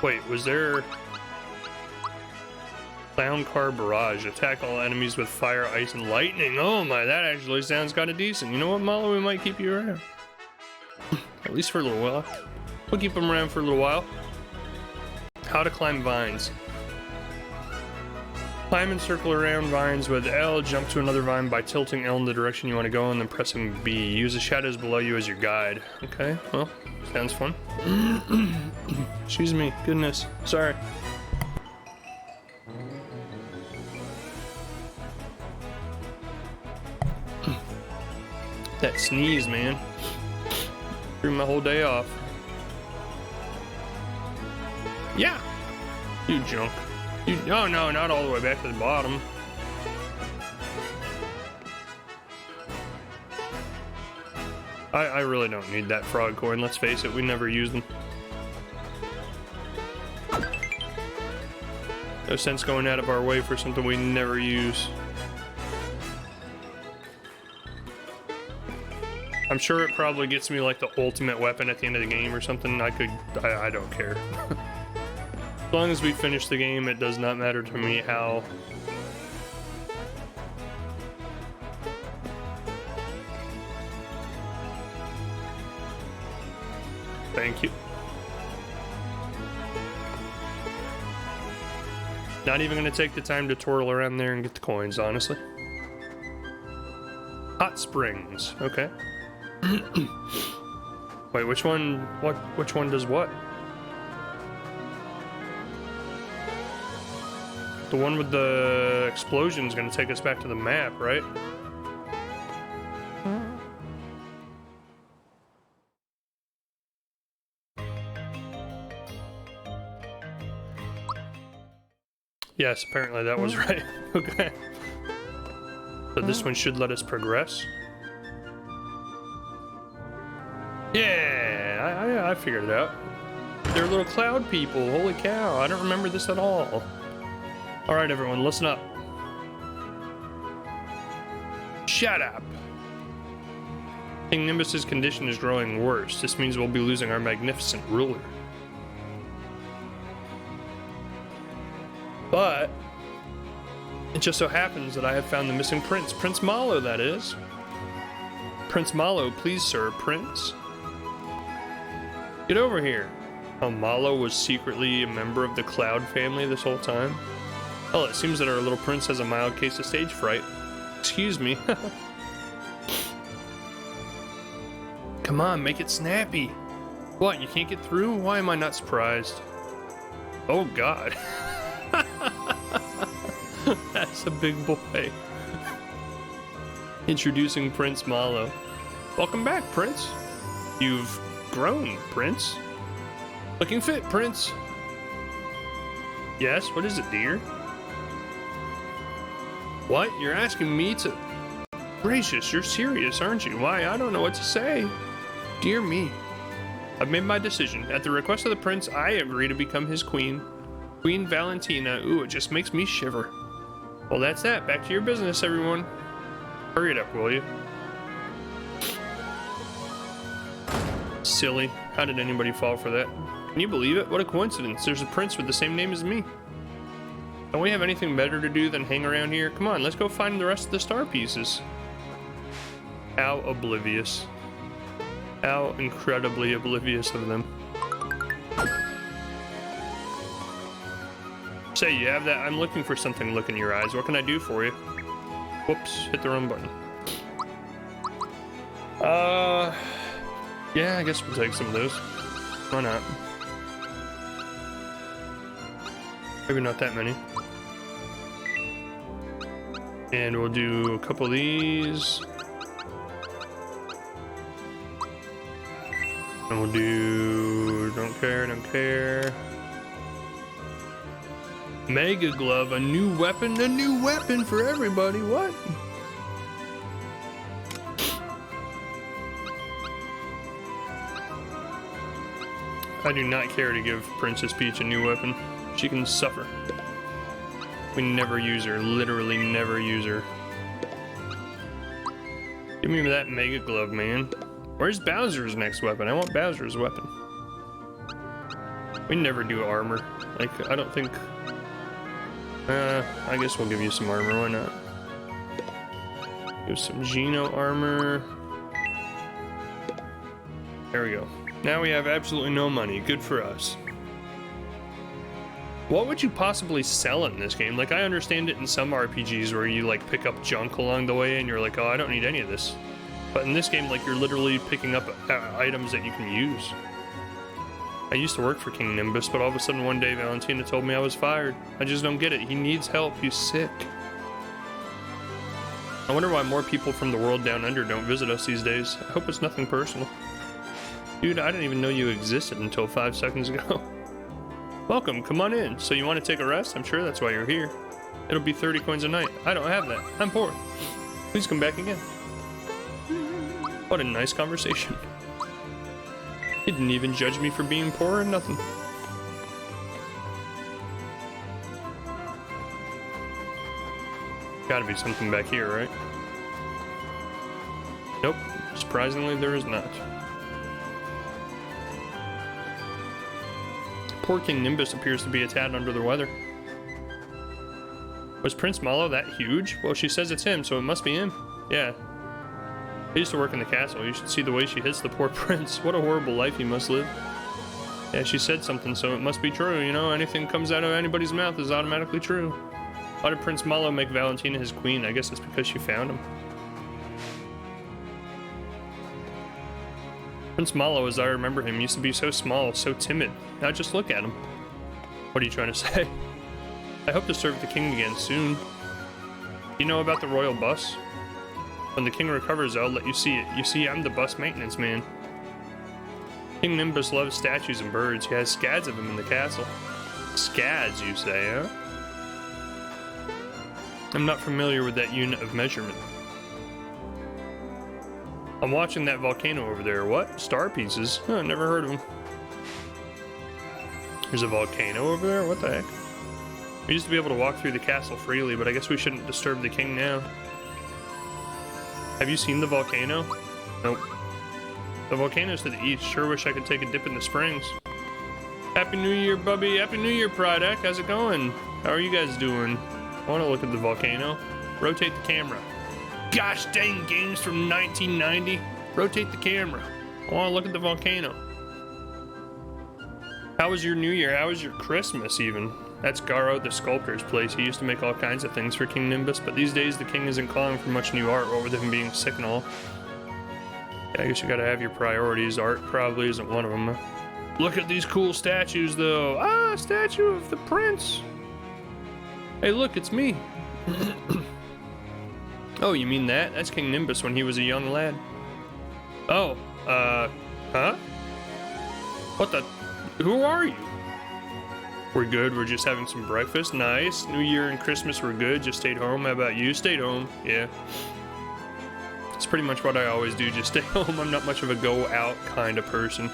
Wait, was there... Clown Car Barrage. Attack all enemies with fire, ice, and lightning. Oh my, that actually sounds kind of decent. You know what, Mallow? We might keep you around. At least for a little while. We'll keep him around for a little while. How to climb vines. Climb and circle around vines with L. Jump to another vine by tilting L in the direction you want to go and then pressing B. Use the shadows below you as your guide. Okay, well, sounds fun. Excuse me. Goodness. Sorry. That sneeze, man. Threw my whole day off. Yeah. You junk. You, oh no, not all the way back to the bottom. I really don't need that frog coin, let's face it, we never use them. No sense going out of our way for something we never use. I'm sure it probably gets me like the ultimate weapon at the end of the game or something. I don't care. As long as we finish the game, it does not matter to me how. Thank you. Not even gonna take the time to twirl around there and get the coins, honestly. Hot Springs, okay. Wait, which one? Which one does what? The one with the explosion is going to take us back to the map, right? Yes, apparently that was right. Okay. So this one should let us progress. Yeah, I figured it out. They're little cloud people. Holy cow, I don't remember this at all. Alright everyone, listen up. Shut up. King Nimbus's condition is growing worse. This means we'll be losing our magnificent ruler. But it just so happens that I have found the missing prince. Prince Mallow, that is. Prince Mallow, please sir, Prince. Get over here. How Mallow was secretly a member of the Cloud family this whole time. Well, it seems that our little prince has a mild case of stage fright. Excuse me. Come on, make it snappy. What, you can't get through? Why am I not surprised? Oh God. That's a big boy. Introducing Prince Mallow. Welcome back, Prince. You've grown, Prince. Looking fit, Prince. Yes, what is it, dear? What? You're asking me to... Gracious, you're serious, aren't you? Why, I don't know what to say. Dear me. I've made my decision. At the request of the prince, I agree to become his queen. Queen Valentina. Ooh, it just makes me shiver. Well, that's that. Back to your business, everyone. Hurry it up, will you? Silly. How did anybody fall for that? Can you believe it? What a coincidence. There's a prince with the same name as me. Don't we have anything better to do than hang around here? Come on, let's go find the rest of the star pieces. How oblivious. How incredibly oblivious of them. Say, you have that I'm looking for something look in your eyes. What can I do for you? Whoops, hit the wrong button. Yeah, I guess we'll take some of those. Why not? Maybe not that many. And we'll do a couple of these. And we'll do... don't care. Mega Glove, a new weapon for everybody, what? I do not care to give Princess Peach a new weapon. She can suffer. We never use her, literally never use her. Give me that Mega Glove, man. Where's Bowser's next weapon? I want Bowser's weapon. We never do armor. Like, I don't think... I guess we'll give you some armor, why not? Give some Geno armor. There we go. Now we have absolutely no money. Good for us. What would you possibly sell in this game? Like, I understand it in some RPGs where you, like, pick up junk along the way and you're like, oh, I don't need any of this. But in this game, like, you're literally picking up items that you can use. I used to work for King Nimbus, but all of a sudden one day Valentina told me I was fired. I just don't get it. He needs help. He's sick. I wonder why more people from the world down under don't visit us these days. I hope it's nothing personal. Dude, I didn't even know you existed until 5 seconds ago. Welcome, come on in. So you want to take a rest? I'm sure that's why you're here. It'll be 30 coins a night. I don't have that. I'm poor. Please come back again. What a nice conversation. He didn't even judge me for being poor or nothing. Gotta be something back here, right? Nope. Surprisingly, there is not. Poor King Nimbus appears to be a tad under the weather. Was Prince Mallow that huge? Well, she says it's him, so it must be him. Yeah. I used to work in the castle. You should see the way she hits the poor prince. What a horrible life he must live. Yeah, she said something, so it must be true. You know, anything comes out of anybody's mouth is automatically true. Why did Prince Mallow make Valentina his queen? I guess it's because she found him. Prince Mallow, as I remember him, used to be so small, so timid. Now just look at him. What are you trying to say? I hope to serve the king again soon. You know about the royal bus? When the king recovers, I'll let you see it. You see, I'm the bus maintenance man. King Nimbus loves statues and birds. He has scads of them in the castle. Scads, you say, huh? I'm not familiar with that unit of measurement. I'm watching that volcano over there. What? Star pieces? Huh, never heard of them. There's a volcano over there? What the heck? We used to be able to walk through the castle freely, but I guess we shouldn't disturb the king now. Have you seen the volcano? Nope. The volcano's to the east. Sure wish I could take a dip in the springs. Happy New Year, Bubby. Happy New Year, Prydac. How's it going? How are you guys doing? I want to look at the volcano. Rotate the camera. Gosh dang games from 1990. Rotate the camera. I want to look at the volcano. How was your New Year? How was your Christmas even? That's Garo the sculptor's place. He used to make all kinds of things for King Nimbus, but these days the king isn't calling for much new art, what with him being sick and all. Yeah, I guess you gotta have your priorities. Art probably isn't one of them. Look at these cool statues though. Ah, statue of the prince. Hey look, it's me. Oh, you mean that? That's King Nimbus when he was a young lad. Oh, huh? What the? Who are you? We're good, we're just having some breakfast. Nice. New Year and Christmas were good, just stayed home. How about you? Stayed home, yeah. It's pretty much what I always do, just stay home. I'm not much of a go out kind of person.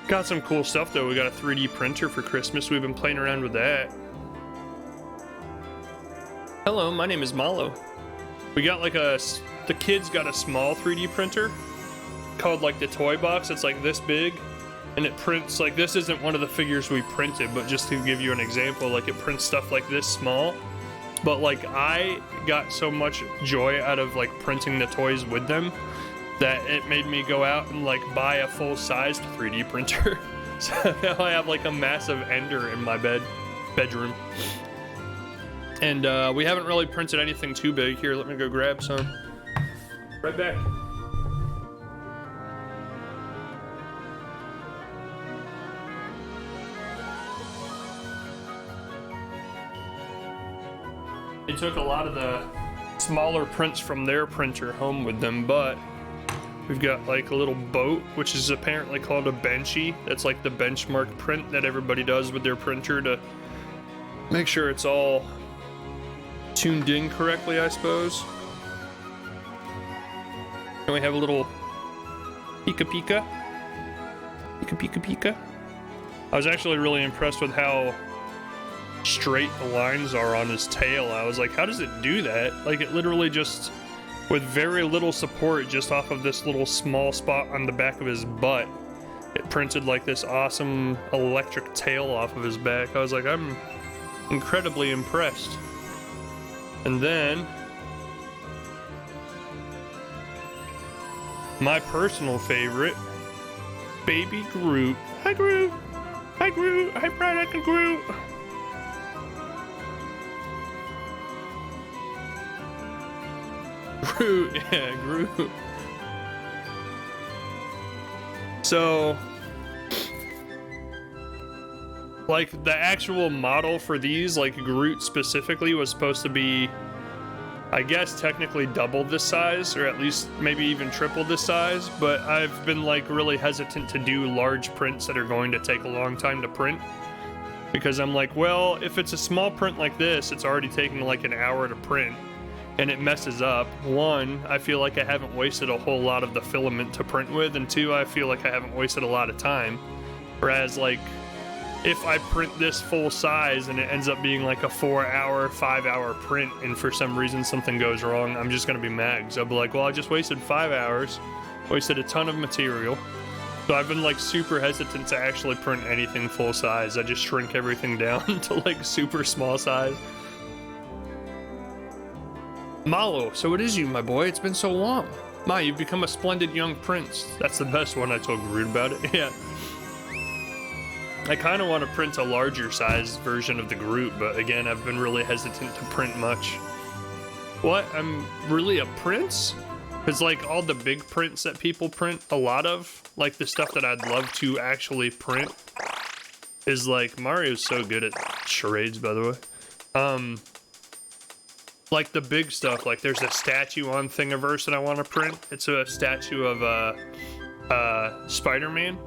Got some cool stuff though. We got a 3D printer for Christmas. We've been playing around with that. Hello, my name is Mallow. We got like the kids got a small 3D printer called like the toy box. It's like this big and it prints like, this isn't one of the figures we printed, but just to give you an example, like it prints stuff like this small. But like I got so much joy out of like printing the toys with them that it made me go out and like buy a full-sized 3D printer. So now I have like a massive ender in my bedroom. And we haven't really printed anything too big. Here, let me go grab some. Right back. They took a lot of the smaller prints from their printer home with them, but we've got like a little boat, which is apparently called a benchy. That's like the benchmark print that everybody does with their printer to make sure it's all tuned in correctly, I suppose. And we have a little Pika Pika. Pika Pika Pika. I was actually really impressed with how straight the lines are on his tail. I was like, how does it do that? Like it literally just, with very little support, just off of this little small spot on the back of his butt, it printed like this awesome electric tail off of his back. I was like, I'm incredibly impressed. And then my personal favorite, Baby Groot. Hi Groot! Hi Groot! Hi Product and Groot! Groot, yeah, Groot. So, like, the actual model for these, like Groot specifically, was supposed to be, I guess, technically double this size, or at least maybe even triple this size, but I've been, like, really hesitant to do large prints that are going to take a long time to print, because I'm like, well, if it's a small print like this, it's already taking, like, an hour to print, and it messes up. One, I feel like I haven't wasted a whole lot of the filament to print with, and two, I feel like I haven't wasted a lot of time. Whereas, like, if I print this full size and it ends up being like a 4-hour, 5-hour print, and for some reason something goes wrong, I'm just gonna be mad. Because I'll be like, well, I just wasted 5 hours, wasted a ton of material. So I've been like super hesitant to actually print anything full size. I just shrink everything down to like super small size. Mallow, so it is you, my boy. It's been so long. Ma, you've become a splendid young prince. That's the best one. I told Groot about it. Yeah. I kind of want to print a larger size version of the Groot, but again, I've been really hesitant to print much. What? I'm really a prince? Because like all the big prints that people print, a lot of, like the stuff that I'd love to actually print, is like, Mario's so good at charades, by the way. Like the big stuff, like there's a statue on Thingiverse that I want to print. It's a statue of Spider-Man,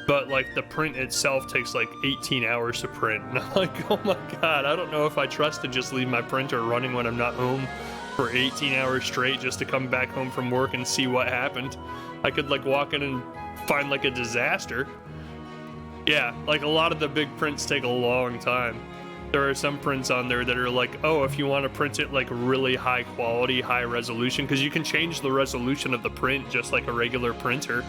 but like the print itself takes like 18 hours to print. And I'm like, oh my god, I don't know if I trust to just leave my printer running when I'm not home for 18 hours straight just to come back home from work and see what happened. I could like walk in and find like a disaster. Yeah, like a lot of the big prints take a long time. There are some prints on there that are like, oh, if you want to print it like really high quality, high resolution, because you can change the resolution of the print just like a regular printer.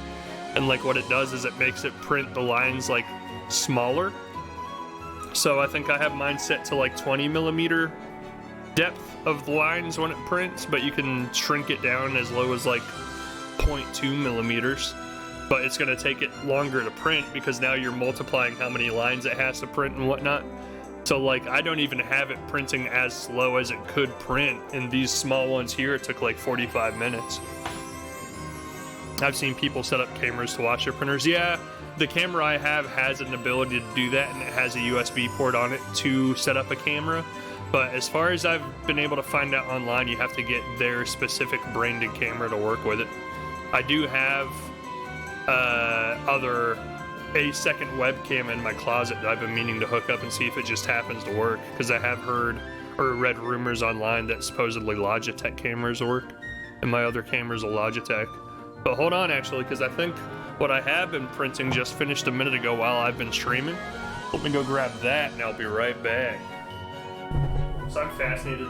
And like what it does is it makes it print the lines like smaller. So I think I have mine set to like 20 millimeter depth of the lines when it prints, but you can shrink it down as low as like 0.2 millimeters. but it's going to take it longer to print because now you're multiplying how many lines it has to print and whatnot. So like I don't even have it printing as slow as it could print, and these small ones here it took like 45 minutes. I've seen people set up cameras to watch their printers. Yeah, the camera I have has an ability to do that, and it has a USB port on it to set up a camera. But as far as I've been able to find out online, you have to get their specific branded camera to work with it. I do have a second webcam in my closet that I've been meaning to hook up and see if it just happens to work, because I have heard or read rumors online that supposedly Logitech cameras work, and my other camera's a Logitech. But hold on, actually, because I think what I have been printing just finished a minute ago while I've been streaming. Let me go grab that and I'll be right back. So I'm fascinated.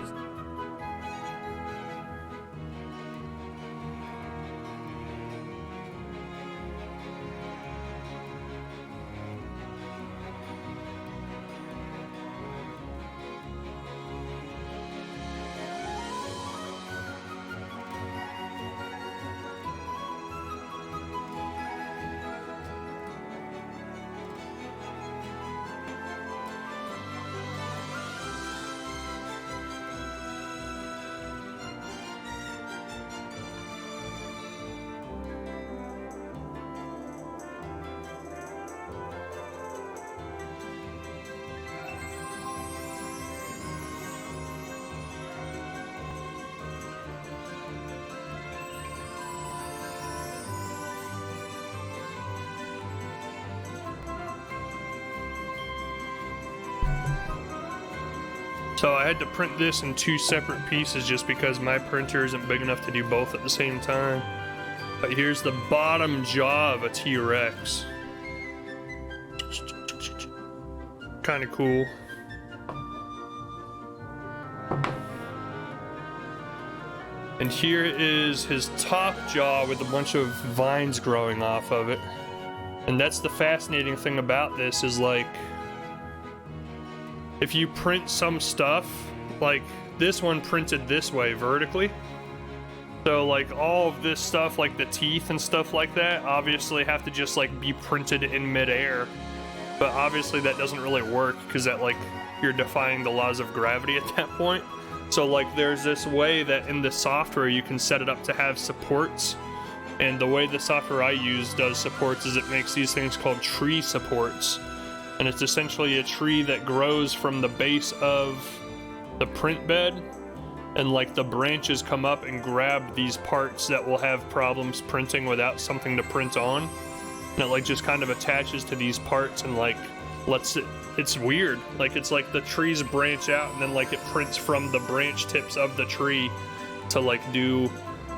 So I had to print this in 2 separate pieces just because my printer isn't big enough to do both at the same time. But here's the bottom jaw of a T-Rex. Kind of cool. And here is his top jaw with a bunch of vines growing off of it. And that's the fascinating thing about this is like, if you print some stuff, like this one printed this way vertically. So like all of this stuff, like the teeth and stuff like that, obviously have to just like be printed in midair. But obviously that doesn't really work because that like you're defying the laws of gravity at that point. So like there's this way that in the software you can set it up to have supports. And the way the software I use does supports is it makes these things called tree supports. And it's essentially a tree that grows from the base of the print bed, and like the branches come up and grab these parts that will have problems printing without something to print on, and it like just kind of attaches to these parts and like lets it, it's weird, like it's like the trees branch out and then like it prints from the branch tips of the tree to like do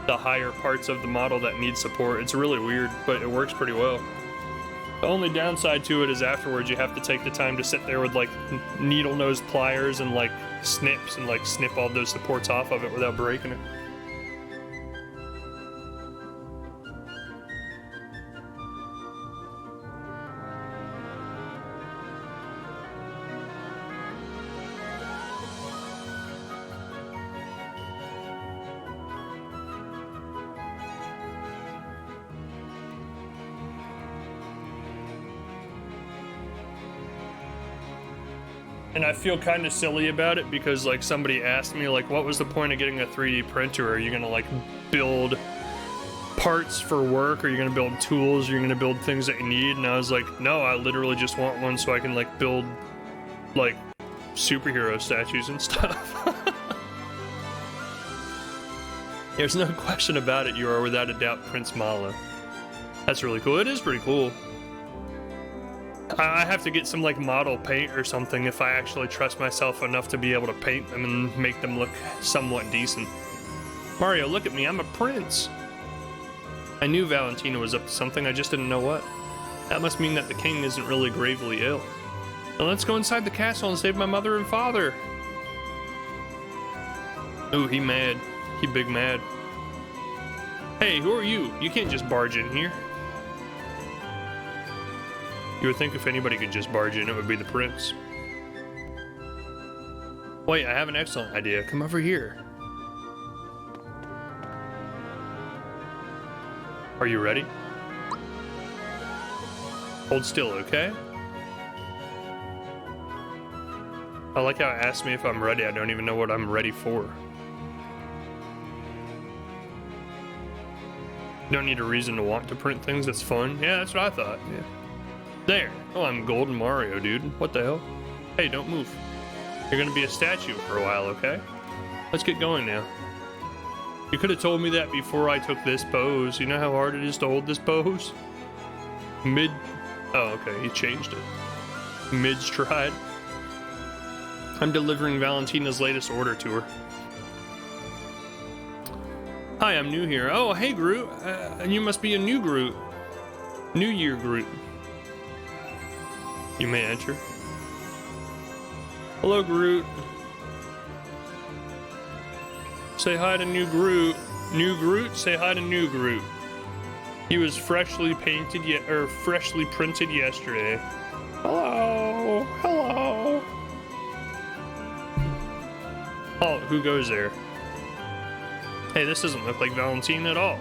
the higher parts of the model that need support. It's really weird, but it works pretty well. The only downside to it is afterwards you have to take the time to sit there with like needle nose pliers and like snips and like snip all those supports off of it without breaking it. And I feel kind of silly about it because like somebody asked me like, what was the point of getting a 3D printer? Are you gonna like build parts for work? Are you gonna build tools? Are you gonna build things that you need? And I was like, no, I literally just want one so I can like build like superhero statues and stuff. There's no question about it, you are without a doubt Prince Mallow. That's really cool. It is pretty cool. I have to get some like model paint or something if I actually trust myself enough to be able to paint them and make them look somewhat decent. Mario, look at me, I'm a prince. I knew Valentina was up to something, I just didn't know what. That must mean that the king isn't really gravely ill. Now let's go inside the castle and save my mother and father. Ooh, he mad. He big mad. Hey, who are you? You can't just barge in here. You would think if anybody could just barge in, it would be the prince. Wait, I have an excellent idea. Come over here. Are you ready? Hold still, okay? I like how it asked me if I'm ready. I don't even know what I'm ready for. Don't need a reason to want to print things. That's fun. Yeah, that's what I thought. Yeah. There. Oh, I'm Golden Mario, dude. What the hell? Hey, don't move. You're gonna be a statue for a while, okay? Let's get going now. You could have told me that before I took this pose. You know how hard it is to hold this pose? Mid... Oh, okay. He changed it. Mid-stride. I'm delivering Valentina's latest order to her. Hi, I'm new here. Oh, hey, Groot. And you must be a new Groot. New Year Groot. You may enter. Hello, Groot. Say hi to new Groot. New Groot? Say hi to new Groot. He was freshly painted freshly printed yesterday. Hello. Hello. Oh, who goes there? Hey, this doesn't look like Valentina at all.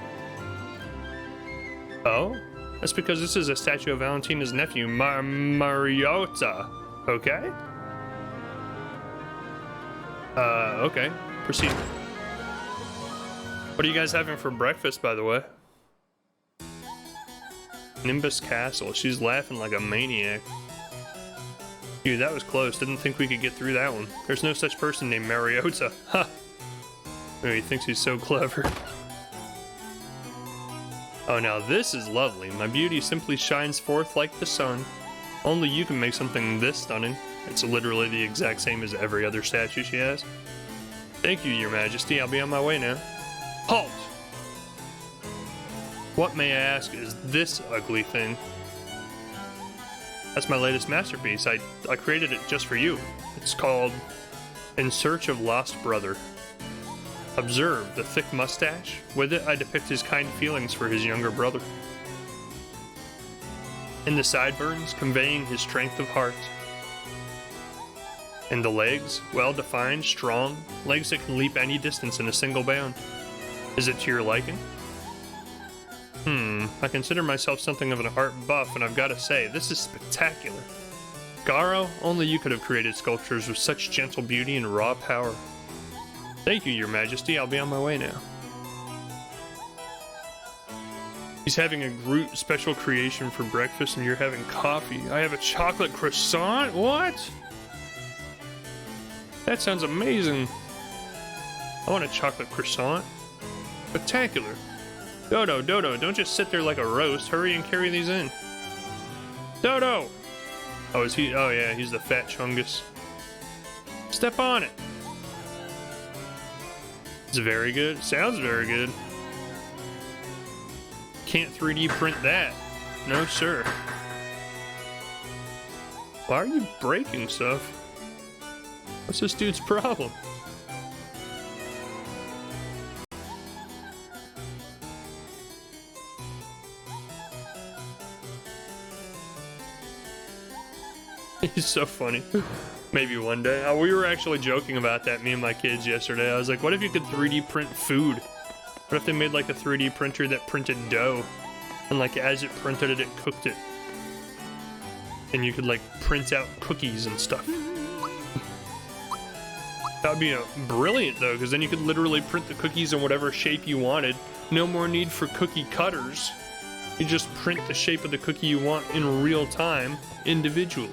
Oh? That's because this is a statue of Valentina's nephew, Mariota. Okay? Okay. Proceed. What are you guys having for breakfast, by the way? Nimbus Castle. She's laughing like a maniac. Dude, that was close. Didn't think we could get through that one. There's no such person named Mariota. Ha! Oh, he thinks he's so clever. Oh, now this is lovely. My beauty simply shines forth like the sun. Only you can make something this stunning. It's literally the exact same as every other statue she has. Thank you, Your Majesty. I'll be on my way now. Halt! What, may I ask, is this ugly thing? That's my latest masterpiece. I created it just for you. It's called In Search of Lost Brother. Observe the thick mustache. With it, I depict his kind feelings for his younger brother. In the sideburns, conveying his strength of heart. In the legs, well-defined, strong, legs that can leap any distance in a single bound. Is it to your liking? I consider myself something of an art buff, and I've got to say, this is spectacular. Garo, only you could have created sculptures with such gentle beauty and raw power. Thank you, Your Majesty. I'll be on my way now. He's having a Groot special creation for breakfast, and you're having coffee. I have a chocolate croissant? What? That sounds amazing. I want a chocolate croissant. Spectacular. Dodo, don't just sit there like a roast. Hurry and carry these in. Dodo! Oh, is he? Oh, yeah, he's the fat chungus. Step on it. It's very good. Sounds very good. Can't 3D print that. No, sir. Why are you breaking stuff? What's this dude's problem? He's so funny. Maybe one day. We were actually joking about that, me and my kids, yesterday. I was like, what if you could 3D print food? What if they made like a 3D printer that printed dough? And like as it printed it, it cooked it. And you could like print out cookies and stuff. That would be brilliant though, because then you could literally print the cookies in whatever shape you wanted. No more need for cookie cutters. You just print the shape of the cookie you want in real time, individually.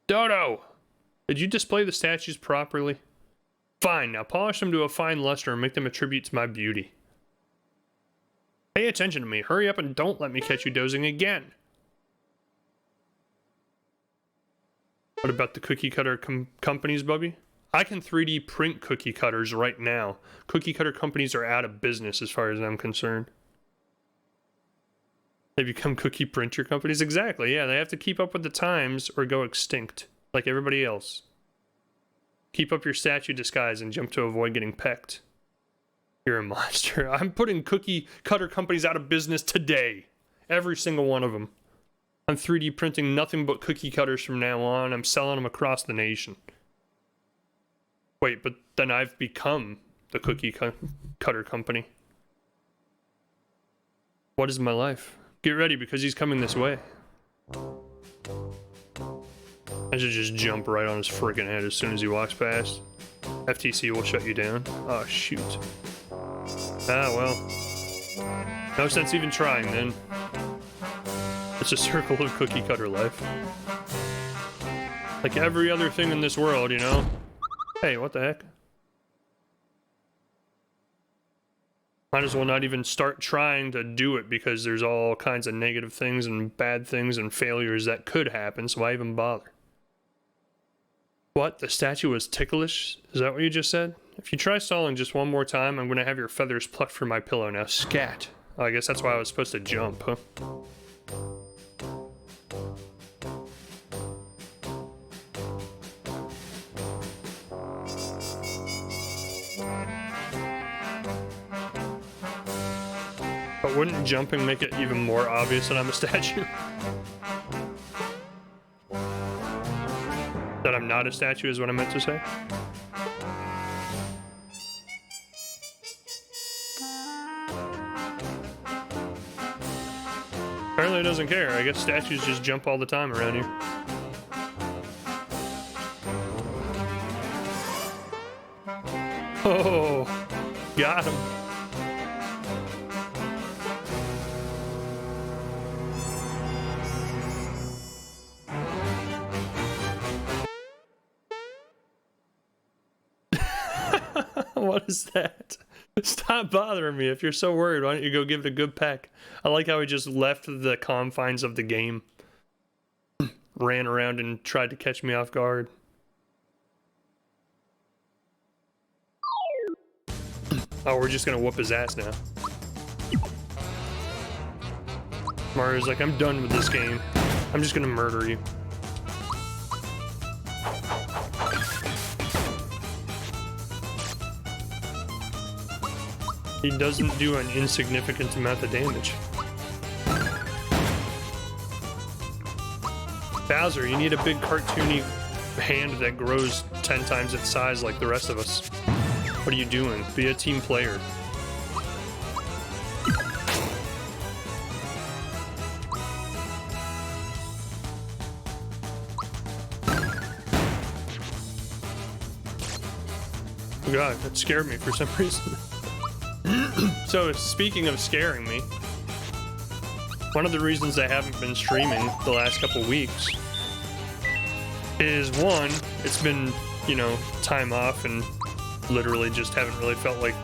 Dodo! Did you display the statues properly? Fine, now polish them to a fine luster and make them a tribute to my beauty. Pay attention to me, hurry up and don't let me catch you dozing again. What about the cookie cutter companies, Bubby? I can 3D print cookie cutters right now. Cookie cutter companies are out of business as far as I'm concerned. They become cookie printer companies? Exactly, yeah. They have to keep up with the times or go extinct, like everybody else. Keep up your statue disguise and jump to avoid getting pecked. You're a monster. I'm putting cookie cutter companies out of business today. Every single one of them. I'm 3D printing nothing but cookie cutters from now on. I'm selling them across the nation. Wait, but then I've become the cookie cutter company. What is my life? Get ready because he's coming this way. I should just jump right on his freaking head as soon as he walks past. FTC will shut you down. Oh, shoot. Ah, well. No sense even trying, then. It's a circle of cookie cutter life. Like every other thing in this world, you know? Hey, what the heck? Might as well not even start trying to do it because there's all kinds of negative things and bad things and failures that could happen, so why even bother? What? The statue was ticklish? Is that what you just said? If you try stalling just one more time, I'm gonna have your feathers plucked from my pillow now. Scat. Oh, I guess that's why I was supposed to jump, huh? But wouldn't jumping make it even more obvious that I'm a statue? That I'm not a statue is what I meant to say. Apparently it doesn't care. I guess statues just jump all the time around here. Oh, got him. What is that? Stop bothering me. If you're so worried, why don't you go give it a good peck? I like how he just left the confines of the game. Ran around and tried to catch me off guard. Oh, we're just gonna whoop his ass now. Mario's like, I'm done with this game. I'm just gonna murder you. He doesn't do an insignificant amount of damage. Bowser, you need a big cartoony hand that grows 10 times its size like the rest of us. What are you doing? Be a team player. Oh God, that scared me for some reason. So, speaking of scaring me, one of the reasons I haven't been streaming the last couple weeks is, one, it's been, you know, time off and literally just haven't really felt like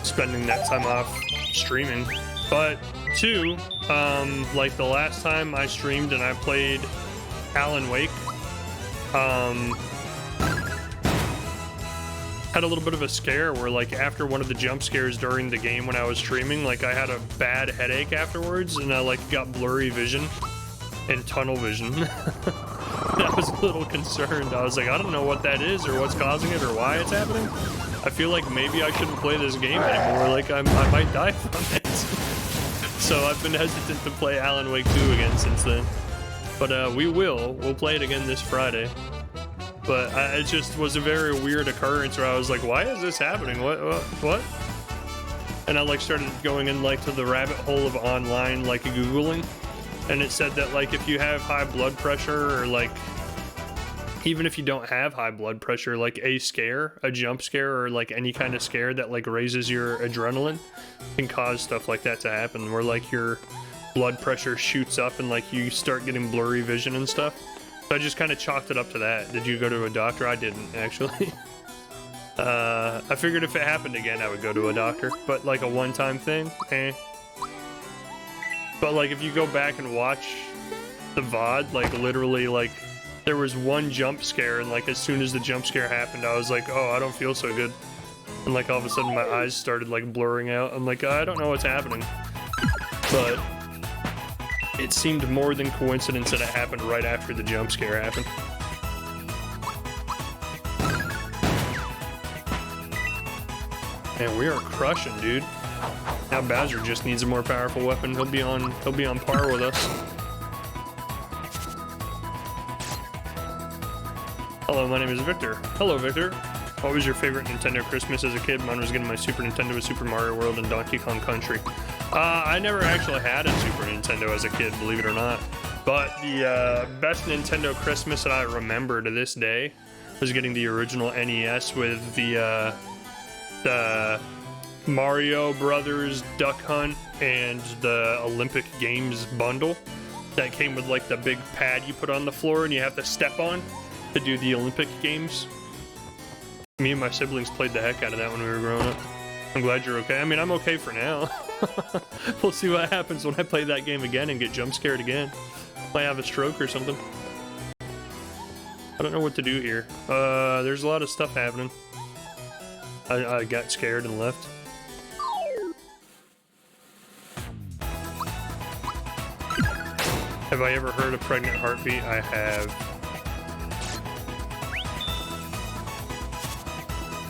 spending that time off streaming. But two, like the last time I streamed and I played Alan Wake, had a little bit of a scare where, like, after one of the jump scares during the game when I was streaming, like, I had a bad headache afterwards and I, like, got blurry vision and tunnel vision. I was a little concerned. I was like, I don't know what that is or what's causing it or why it's happening. I feel like maybe I shouldn't play this game anymore. Like, I might die from it. So I've been hesitant to play Alan Wake 2 again since then. But we'll play it again this Friday. But it just was a very weird occurrence where I was like, why is this happening? What? And I, like, started going in, like, to the rabbit hole of online, like, Googling. And it said that, like, if you have high blood pressure or, like, even if you don't have high blood pressure, like, a jump scare or, like, any kind of scare that, like, raises your adrenaline can cause stuff like that to happen where, like, your blood pressure shoots up and, like, you start getting blurry vision and stuff. So I just kind of chalked it up to that. Did you go to a doctor? I didn't, actually. I figured if it happened again, I would go to a doctor. But, like, a one-time thing, eh. But, like, if you go back and watch the VOD, like, literally, like, there was one jump scare, and, like, as soon as the jump scare happened, I was like, oh, I don't feel so good. And, like, all of a sudden, my eyes started, like, blurring out. I'm like, I don't know what's happening. But it seemed more than coincidence that it happened right after the jump scare happened. Man, we are crushing, dude. Now Bowser just needs a more powerful weapon. He'll be on par with us. Hello, my name is Victor. Hello, Victor. What was your favorite Nintendo Christmas as a kid? Mine was getting my Super Nintendo with Super Mario World and Donkey Kong Country. I never actually had a Super Nintendo as a kid, believe it or not. But the best Nintendo Christmas that I remember to this day was getting the original NES with the Mario Brothers Duck Hunt and the Olympic Games bundle that came with like the big pad you put on the floor and you have to step on to do the Olympic Games. Me and my siblings played the heck out of that when we were growing up. I'm glad you're okay. I mean, I'm okay for now. We'll see what happens when I play that game again and get jump scared again. Might have a stroke or something. I don't know what to do here. There's a lot of stuff happening. I got scared and left. Have I ever heard a pregnant heartbeat? I have.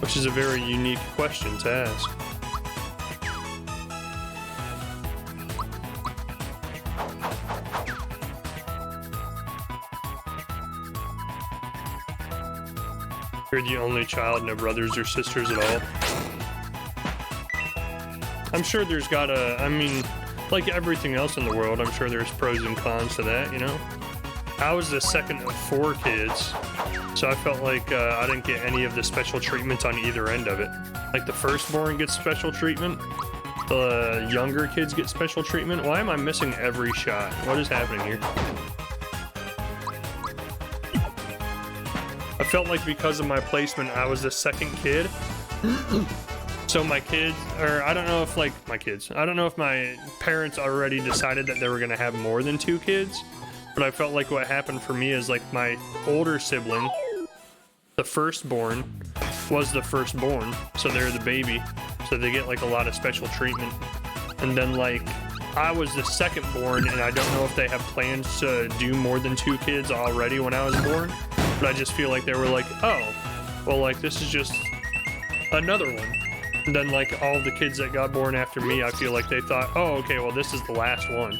Which is a very unique question to ask. You're the only child, no brothers or sisters at all. I'm sure there's gotta, I mean, like everything else in the world, I'm sure there's pros and cons to that, you know? I was the second of 4 kids, so I felt like I didn't get any of the special treatment on either end of it. Like the firstborn gets special treatment, the younger kids get special treatment. Why am I missing every shot? What is happening here? I felt like because of my placement, I was the second kid. So my kids, or I don't know if like my kids, I don't know if my parents already decided that they were gonna have more than 2 kids, but I felt like what happened for me is like my older sibling, the firstborn, was the firstborn, so they're the baby, so they get like a lot of special treatment. And then like I was the secondborn, and I don't know if they have plans to do more than 2 kids already when I was born, but I just feel like they were like, oh, well, like this is just another one. And then like all the kids that got born after me, I feel like they thought, oh, okay, well this is the last one.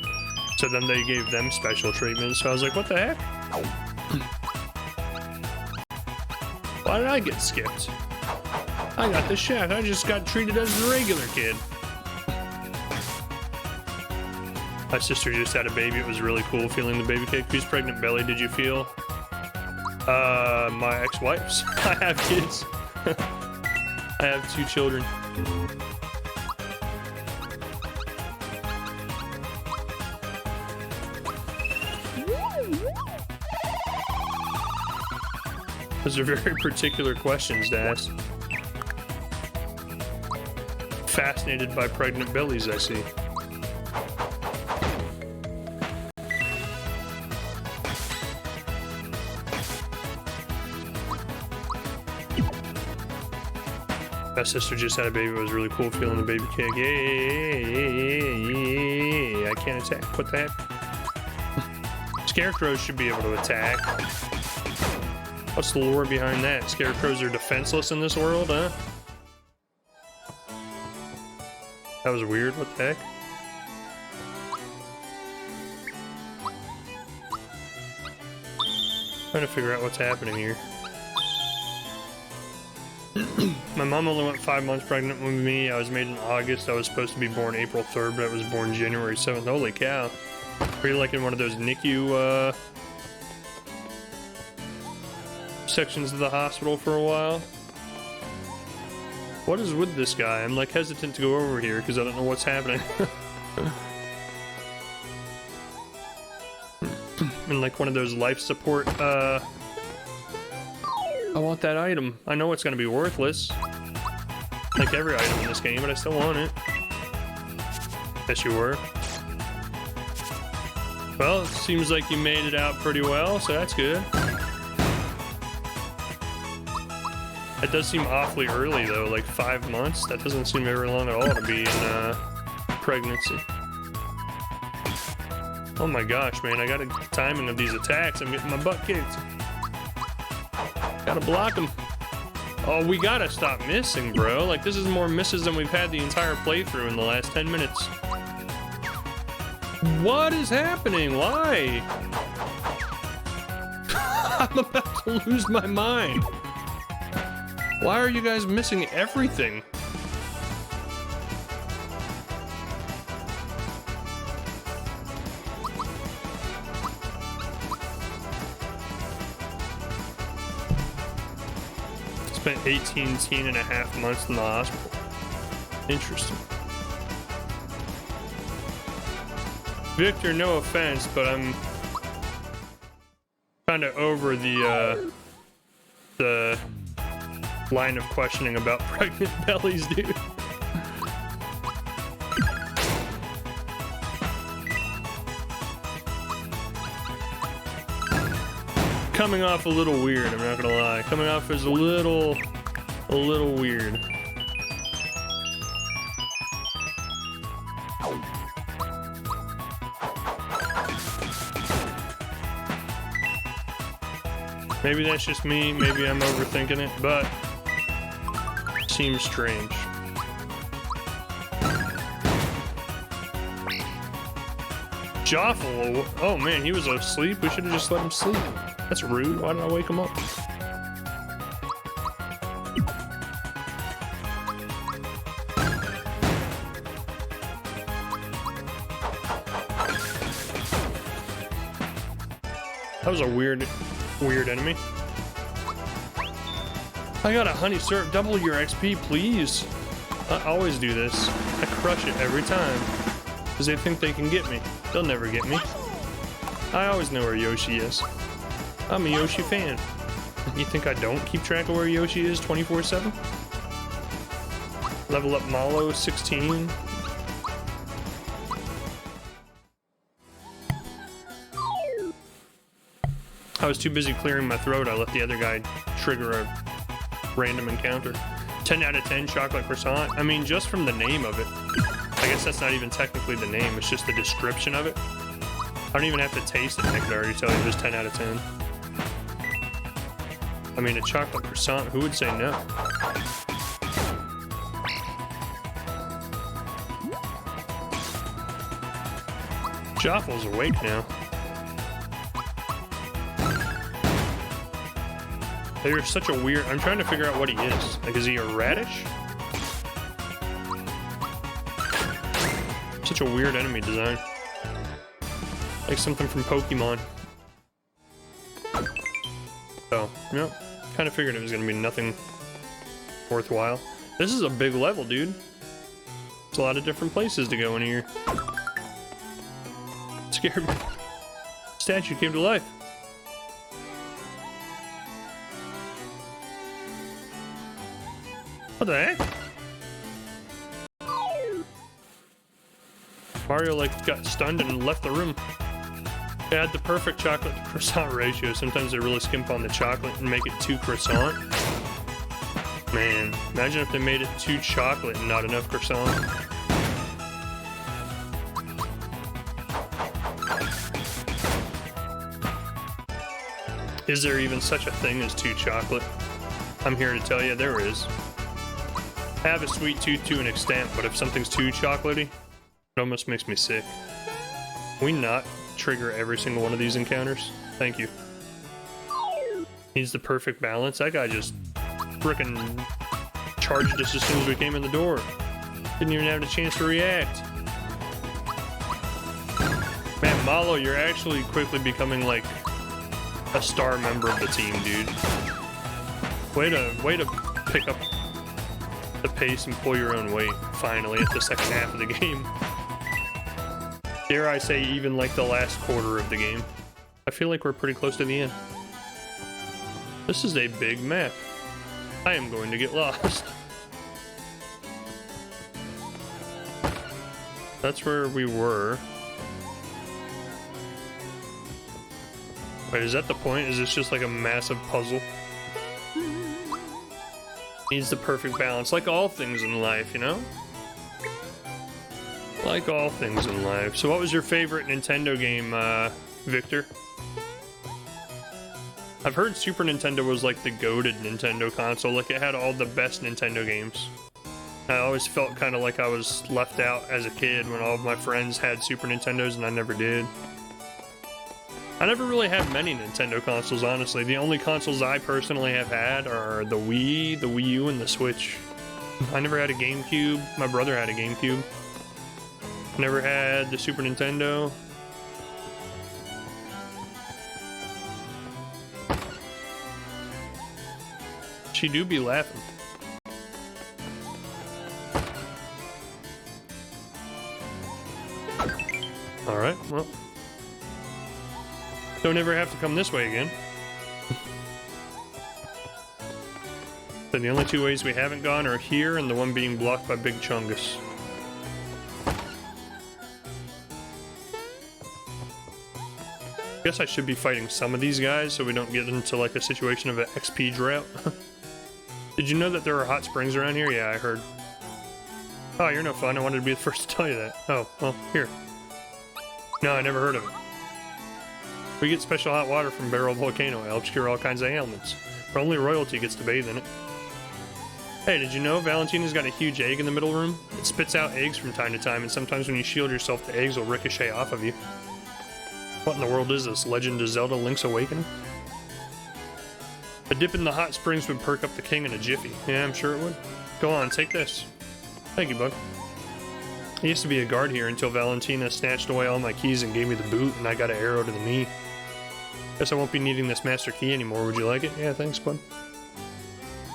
So then they gave them special treatment. So I was like, what the heck? Why did I get skipped? I got the shaft. I just got treated as a regular kid. My sister just had a baby. It was really cool feeling the baby kick. Whose pregnant belly did you feel? My ex-wife's. I have kids. I have 2 children. Those are very particular questions to ask. Fascinated by pregnant bellies, I see. My sister just had a baby. It was really cool feeling the baby kick. Yay! I can't attack. What the heck? Scarecrows should be able to attack. What's the lore behind that? Scarecrows are defenseless in this world, huh? That was weird. What the heck? Trying to figure out what's happening here. My mom only went 5 months pregnant with me. I was made in August. I was supposed to be born April 3rd, but I was born January 7th. Holy cow. Were you like in one of those NICU sections of the hospital for a while? What is with this guy? I'm like hesitant to go over here because I don't know what's happening. In like one of those life support, I want that item. I know it's gonna be worthless. Like every item in this game, but I still want it. Yes, you were. Well, it seems like you made it out pretty well, so that's good. It does seem awfully early, though, like 5 months. That doesn't seem very long at all to be in pregnancy. Oh my gosh, man, I got a timing of these attacks. I'm getting my butt kicked. Gotta block them. Oh, we gotta stop missing, bro. Like, this is more misses than we've had the entire playthrough in the last 10 minutes. What is happening? Why? I'm about to lose my mind. Why are you guys missing everything? Spent 18 and a half months in the hospital. Interesting. Victor, no offense, but I'm kind of over the line of questioning about pregnant bellies, dude. Coming off a little weird, I'm not gonna lie. Coming off as a little weird. Maybe that's just me, maybe I'm overthinking it, but seems strange. Joffle, oh man, he was asleep. We should have just let him sleep. That's rude. Why did I wake him up? That was a weird enemy. I got a honey syrup. Double your XP, please. I always do this. I crush it every time. Because they think they can get me. They'll never get me. I always know where Yoshi is. I'm a Yoshi fan. You think I don't keep track of where Yoshi is 24/7? Level up Mallow, 16. I was too busy clearing my throat. I let the other guy trigger a random encounter. 10 out of 10 chocolate croissant. I mean, just from the name of it. I guess that's not even technically the name. It's just the description of it. I don't even have to taste it. I could already tell you it was 10 out of 10. I mean, a chocolate croissant, who would say no? Joffle's awake now. They're such a weird... I'm trying to figure out what he is. Like, is he a radish? Such a weird enemy design. Like something from Pokemon. So, yep. Kind of figured it was going to be nothing worthwhile. This is a big level, dude. There's a lot of different places to go in here. It scared me. Statue came to life. What the heck? Mario like got stunned and left the room. They had the perfect chocolate to croissant ratio. Sometimes they really skimp on the chocolate and make it too croissant. Man, imagine if they made it too chocolate and not enough croissant. Is there even such a thing as too chocolate? I'm here to tell you there is. I have a sweet tooth to an extent, but if something's too chocolatey, it almost makes me sick. Can we not trigger every single one of these encounters? Thank you. Needs the perfect balance. That guy just frickin' charged us as soon as we came in the door. Didn't even have a chance to react. Man, Mallow, you're actually quickly becoming like a star member of the team, dude. Way to pick up the pace and pull your own weight, finally, at the second half of the game. Dare I say, even like the last quarter of the game. I feel like we're pretty close to the end. This is a big map. I am going to get lost. That's where we were. Wait, is that the point? Is this just like a massive puzzle? Needs the perfect balance, like all things in life, you know? Like all things in life. So what was your favorite Nintendo game, Victor? I've heard Super Nintendo was like the goated Nintendo console, like it had all the best Nintendo games. I always felt kind of like I was left out as a kid when all of my friends had Super Nintendos and I never did. I never really had many Nintendo consoles, honestly. The only consoles I personally have had are the Wii, the Wii U, and the Switch. I never had a GameCube. My brother had a GameCube. Never had the Super Nintendo. She do be laughing. Alright, well. Don't ever have to come this way again. So the only two ways we haven't gone are here and the one being blocked by Big Chungus. Guess I should be fighting some of these guys so we don't get into like a situation of an XP drought. Did you know that there are hot springs around here? Yeah, I heard. Oh, you're no fun. I wanted to be the first to tell you that. Oh, well, here. No, I never heard of it. We get special hot water from Barrel Volcano. It helps cure all kinds of ailments. But only royalty gets to bathe in it. Hey, did you know Valentina's got a huge egg in the middle room? It spits out eggs from time to time, and sometimes when you shield yourself, the eggs will ricochet off of you. What in the world is this? Legend of Zelda Link's Awakening? A dip in the hot springs would perk up the king in a jiffy. Yeah, I'm sure it would. Go on, take this. Thank you, bud. I used to be a guard here until Valentina snatched away all my keys and gave me the boot, and I got an arrow to the knee. Guess I won't be needing this master key anymore. Would you like it? Yeah, thanks, bud.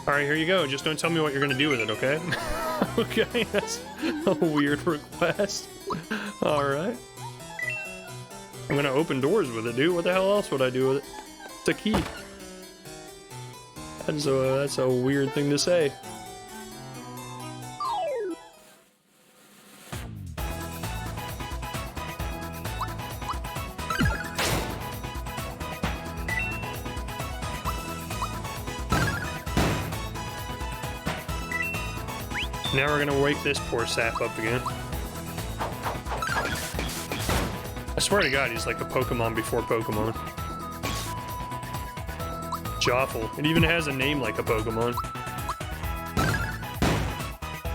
Alright, here you go. Just don't tell me what you're gonna do with it, okay? Okay, that's a weird request. Alright. I'm gonna open doors with it, dude. What the hell else would I do with it? It's a key. That's a weird thing to say. Now we're gonna wake this poor sap up again. I swear to God, he's like a Pokemon before Pokemon. Joffle. It even has a name like a Pokemon.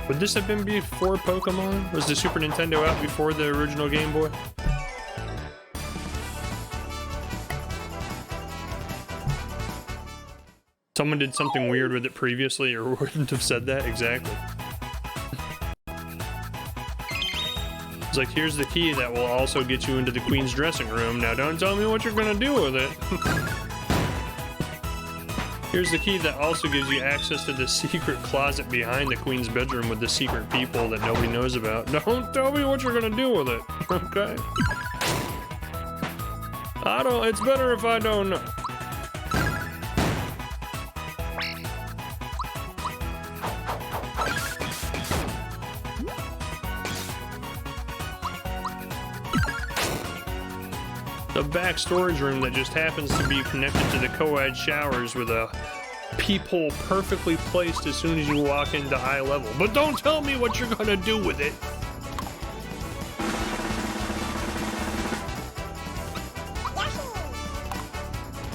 Would this have been before Pokemon? Was the Super Nintendo out before the original Game Boy? Someone did something weird with it previously or wouldn't have said that exactly. It's like, here's the key that will also get you into the Queen's dressing room. Now don't tell me what you're gonna do with it. Here's the key that also gives you access to the secret closet behind the Queen's bedroom with the secret people that nobody knows about. Don't tell me what you're gonna do with it, okay? It's better if I don't know. The back storage room that just happens to be connected to the co-ed showers with a peephole perfectly placed as soon as you walk into eye level. But don't tell me what you're gonna do with it.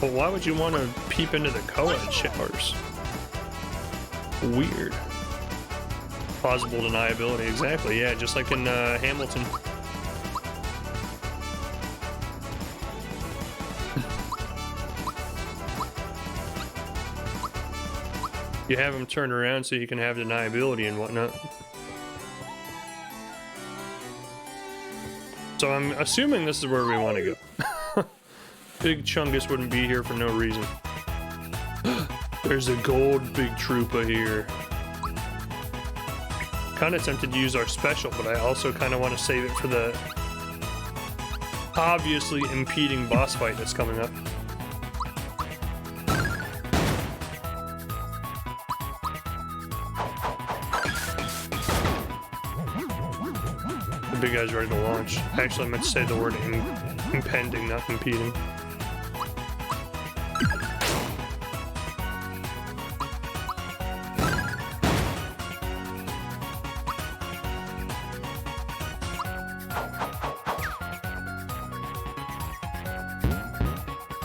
But why would you want to peep into the co-ed showers? Weird. Plausible deniability, exactly, yeah, just like in Hamilton. You have him turn around so you can have deniability and whatnot. So I'm assuming this is where we want to go. Big Chungus wouldn't be here for no reason. There's a gold Big Troopa here. Kinda tempted to use our special, but I also kinda want to save it for the obviously impeding boss fight that's coming up. Big guy's ready to launch. Actually, I meant to say the word impending, not impeding.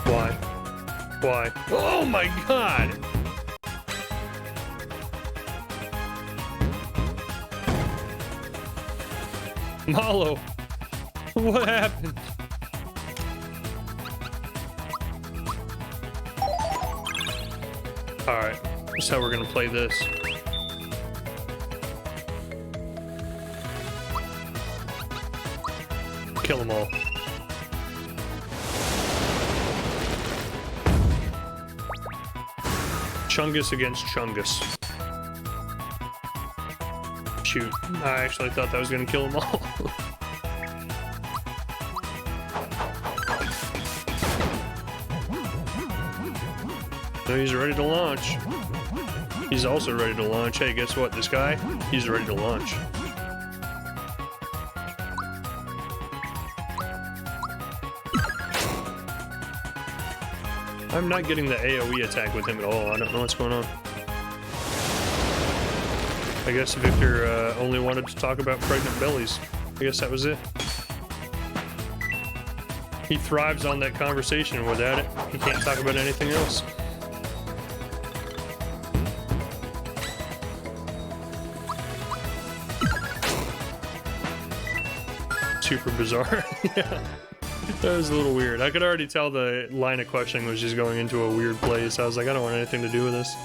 Why? Why? Oh my God! Mallow, what happened? Alright, that's how we're gonna play this. Kill them all. Chungus against Chungus. Shoot, I actually thought that was gonna kill them all. No, he's ready to launch. He's also ready to launch. Hey, guess what? This guy, he's ready to launch. I'm not getting the AoE attack with him at all. I don't know what's going on. I guess Victor only wanted to talk about pregnant bellies. I guess that was it. He thrives on that conversation. Without it, he can't talk about anything else. Super bizarre. Yeah. That was a little weird. I could already tell the line of questioning was just going into a weird place. I was like, I don't want anything to do with this.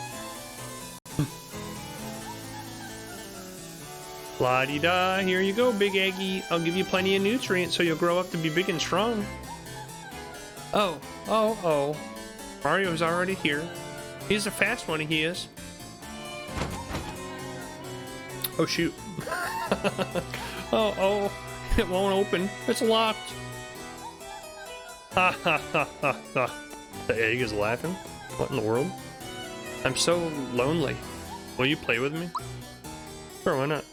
La-di-da, here you go, Big Eggy. I'll give you plenty of nutrients so you'll grow up to be big and strong. Oh. Mario's already here. He's a fast one, he is. Oh, shoot. Oh, it won't open. It's locked. Ha ha ha ha ha. The egg is laughing? What in the world? I'm so lonely. Will you play with me? Sure, why not?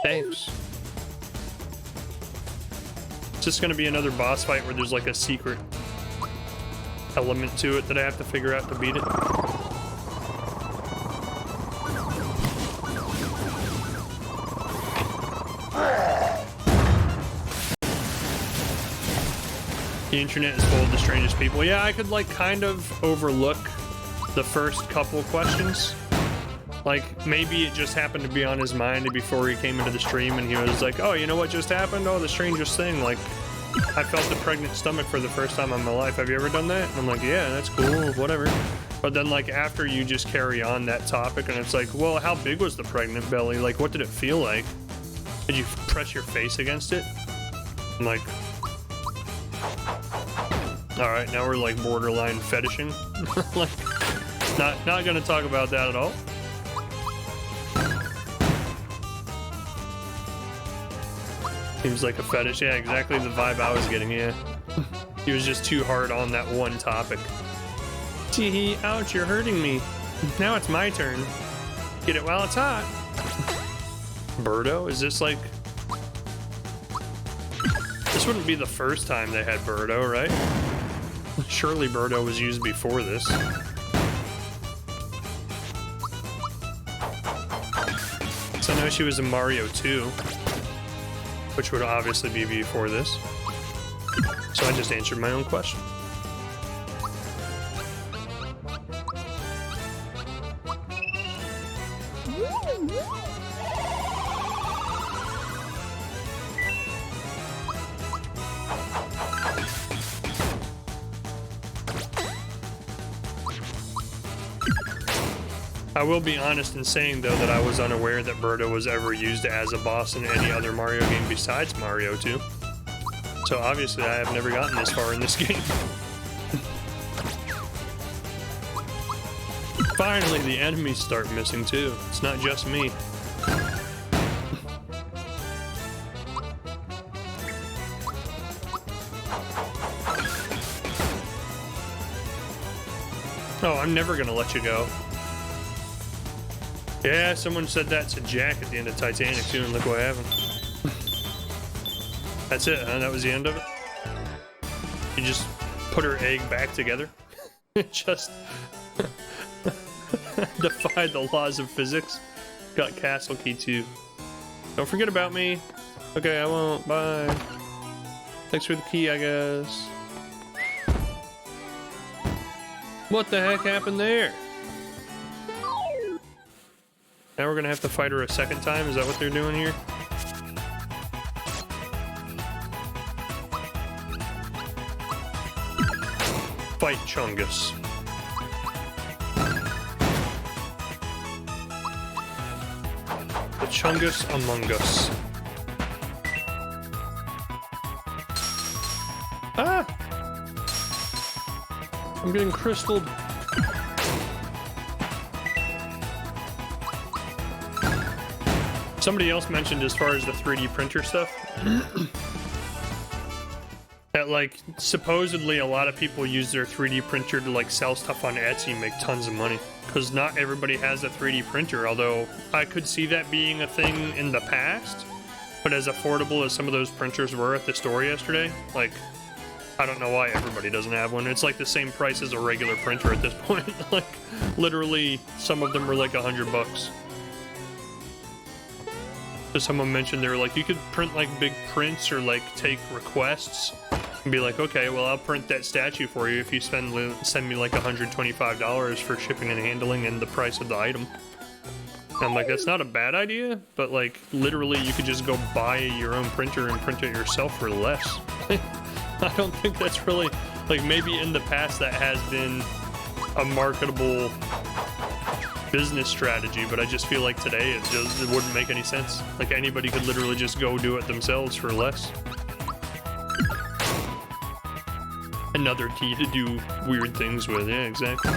Thanks. Is this gonna be another boss fight where there's like a secret element to it that I have to figure out to beat it? The internet is full of the strangest people. Yeah, I could like kind of overlook the first couple questions. Like maybe it just happened to be on his mind before he came into the stream and he was like, oh, you know what just happened? Oh, the strangest thing. Like I felt the pregnant stomach for the first time in my life. Have you ever done that? And I'm like, yeah, that's cool, whatever. But then like after you just carry on that topic and it's like, well, how big was the pregnant belly? Like what did it feel like? Did you press your face against it? I'm like, all right, now we're like borderline fetishing. Like, not gonna talk about that at all. Seems like a fetish. Yeah, exactly the vibe I was getting. Yeah, he was just too hard on that one topic. Tee-hee, ouch! You're hurting me. Now it's my turn. Get it while it's hot. Birdo? Is this like? This wouldn't be the first time they had Birdo, right? Surely Birdo was used before this. So I know she was in Mario 2, which would obviously be before this. So I just answered my own question. I will be honest in saying, though, that I was unaware that Birdo was ever used as a boss in any other Mario game besides Mario 2. So obviously I have never gotten this far in this game. Finally, the enemies start missing too. It's not just me. Oh, I'm never gonna let you go. Yeah, someone said that to Jack at the end of Titanic too, and look what happened. That's it, huh? That was the end of it? You just put her egg back together? Just defied the laws of physics. Got castle key too. Don't forget about me. Okay, I won't. Bye. Thanks for the key, I guess. What the heck happened there? Now we're gonna have to fight her a second time? Is that what they're doing here? Fight Chungus. The Chungus Among Us. Ah! I'm getting crystalled. Somebody else mentioned as far as the 3D printer stuff that like supposedly a lot of people use their 3D printer to like sell stuff on Etsy and make tons of money because not everybody has a 3D printer, although I could see that being a thing in the past, but as affordable as some of those printers were at the store yesterday, like I don't know why everybody doesn't have one. It's like the same price as a regular printer at this point. Like literally some of them are like $100. So someone mentioned they were like, you could print like big prints or like take requests and be like, okay, well I'll print that statue for you if you send me like $125 for shipping and handling and the price of the item. And I'm like, that's not a bad idea, but like literally you could just go buy your own printer and print it yourself for less. I don't think that's really, like maybe in the past that has been a marketable business strategy, but I just feel like today it wouldn't make any sense. Like anybody could literally just go do it themselves for less. Another key to do weird things with, yeah, exactly.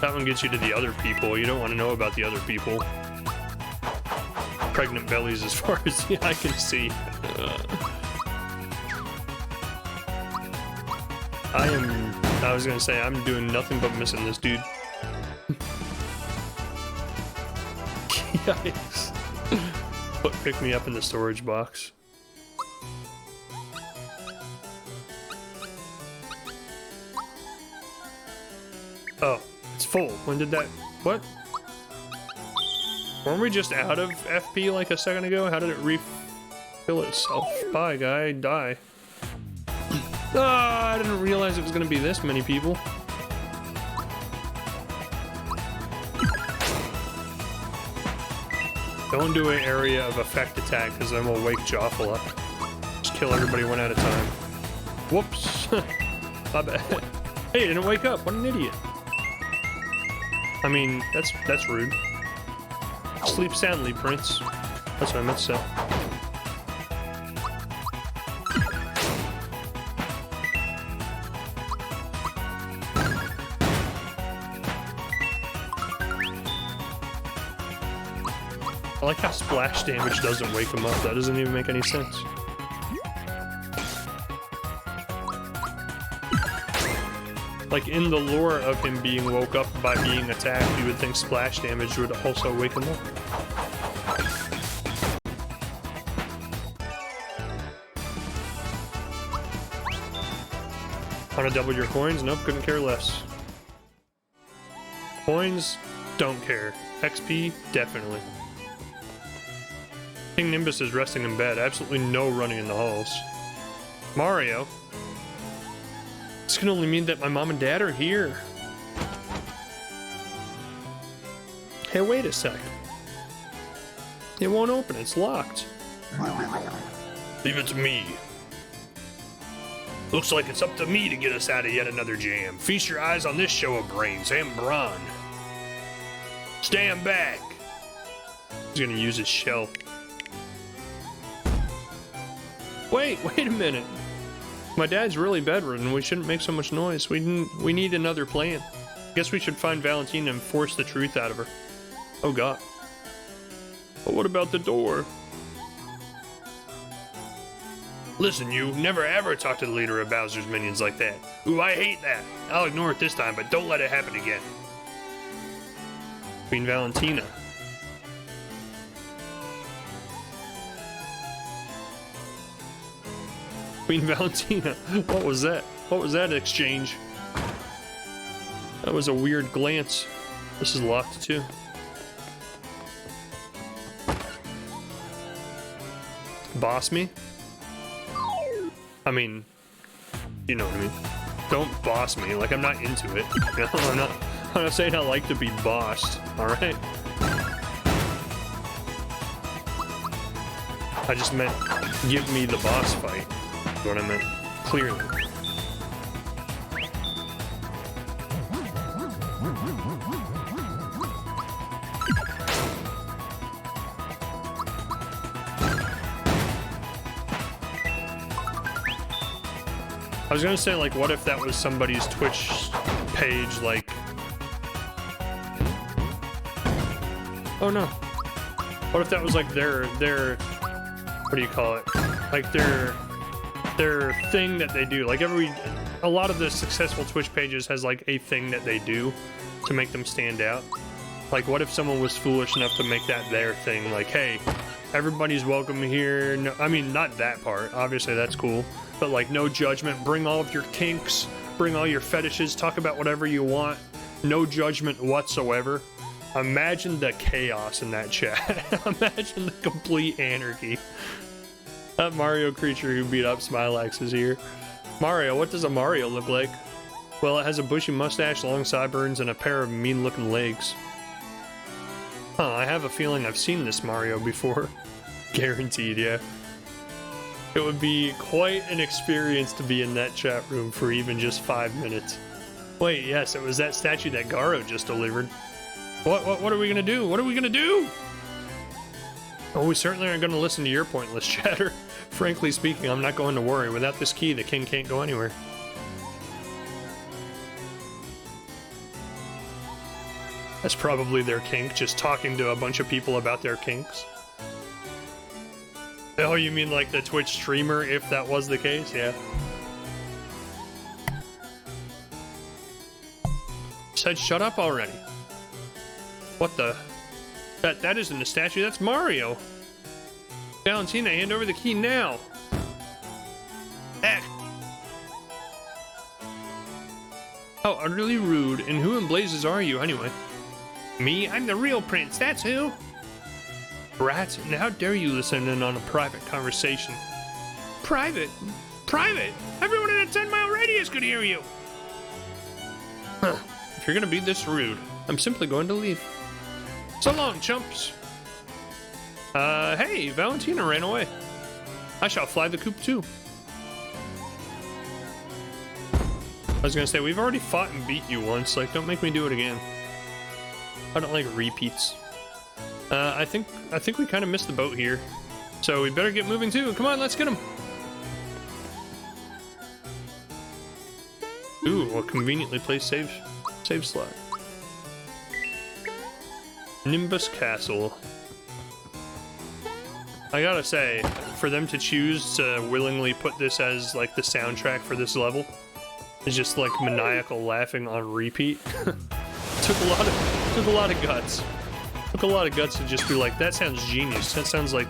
That one gets you to the other people. You don't want to know about the other people. Pregnant bellies as far as the eye can see. I was gonna say, I'm doing nothing but missing this dude. Yikes. But pick me up in the storage box. Oh, it's full. When did that... What? Weren't we just out of FP like a second ago? How did it refill itself? Bye, guy. Die. Ah, I didn't realize it was gonna be this many people. Don't do an area of effect attack, because then we'll wake Joffle up. Just kill everybody one at a time. Whoops. My bad. Hey, he didn't wake up. What an idiot. I mean, that's rude. Sleep soundly, Prince. That's what I meant to say. I like how splash damage doesn't wake him up. That doesn't even make any sense. Like in the lore of him being woke up by being attacked, you would think splash damage would also wake him up. Want to double your coins? Nope, couldn't care less. Coins, don't care. XP, definitely. King Nimbus is resting in bed. Absolutely no running in the halls. Mario. This can only mean that my mom and dad are here. Hey, wait a sec. It won't open. It's locked. Leave it to me. Looks like it's up to me to get us out of yet another jam. Feast your eyes on this show of brains and brawn. Stand back. He's gonna use his shell. Wait a minute. My dad's really bedridden. We shouldn't make so much noise. We need another plan. Guess we should find Valentina and force the truth out of her. Oh god. But what about the door? Listen, you never ever talk to the leader of Bowser's minions like that. Ooh, I hate that. I'll ignore it this time, but don't let it happen again. Queen Valentina. Queen Valentina. What was that? What was that exchange? That was a weird glance. This is locked too. Boss me? I mean, you know what I mean. Don't boss me. Like, I'm not into it. You know, I'm not saying I like to be bossed. All right. I just meant give me the boss fight. What I meant, clearly. I was gonna say, like, what if that was somebody's Twitch page, like... Oh no. What if that was like their, what do you call it? Like their thing that they do. Like a lot of the successful Twitch pages has like a thing that they do to make them stand out. Like what if someone was foolish enough to make that their thing? Like, hey, everybody's welcome here. No, I mean, not that part. Obviously that's cool. But like no judgment. Bring all of your kinks. Bring all your fetishes. Talk about whatever you want. No judgment whatsoever. Imagine the chaos in that chat. Imagine the complete anarchy. That Mario creature who beat up Smilax is here. Mario, what does a Mario look like? Well, it has a bushy mustache, long sideburns, and a pair of mean-looking legs. Huh, I have a feeling I've seen this Mario before. Guaranteed, yeah. It would be quite an experience to be in that chat room for even just 5 minutes. Wait, yes, it was that statue that Garo just delivered. What are we gonna do? What are we gonna do? Oh, we certainly aren't gonna listen to your pointless chatter. Frankly speaking, I'm not going to worry. Without this key, the king can't go anywhere. That's probably their kink, just talking to a bunch of people about their kinks. Oh, you mean like the Twitch streamer, if that was the case? Yeah. Said shut up already. What the? That isn't a statue, that's Mario. Valentina, hand over the key now. How utterly rude, and who in blazes are you anyway? Me? I'm the real prince, that's who. Brats, and how dare you listen in on a private conversation? Private? Private? Everyone in a 10-mile radius could hear you. Huh. If you're gonna be this rude, I'm simply going to leave. So long, chumps. Hey, Valentina ran away. I shall fly the coop too. I was gonna say, we've already fought and beat you once, like, don't make me do it again. I don't like repeats. I think we kind of missed the boat here. So we better get moving too. Come on, let's get him. Ooh, a conveniently placed save slot. Nimbus Castle. I gotta say, for them to choose to willingly put this as like the soundtrack for this level is just like maniacal laughing on repeat. Took a lot of guts. Took a lot of guts to just be like, that sounds genius. That sounds like,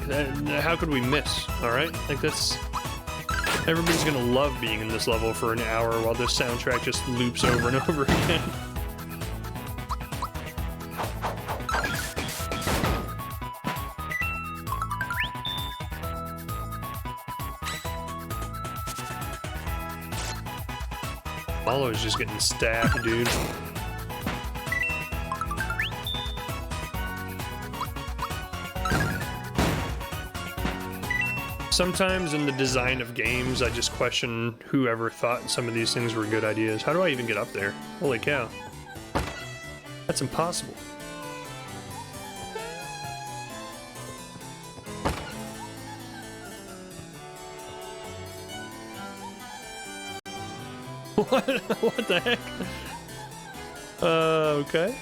how could we miss? All right, like that's. Everybody's gonna love being in this level for an hour while this soundtrack just loops over and over again. Mallow is just getting stabbed, dude. Sometimes in the design of games, I just question whoever thought some of these things were good ideas. How do I even get up there? Holy cow. That's impossible. What the heck? Okay.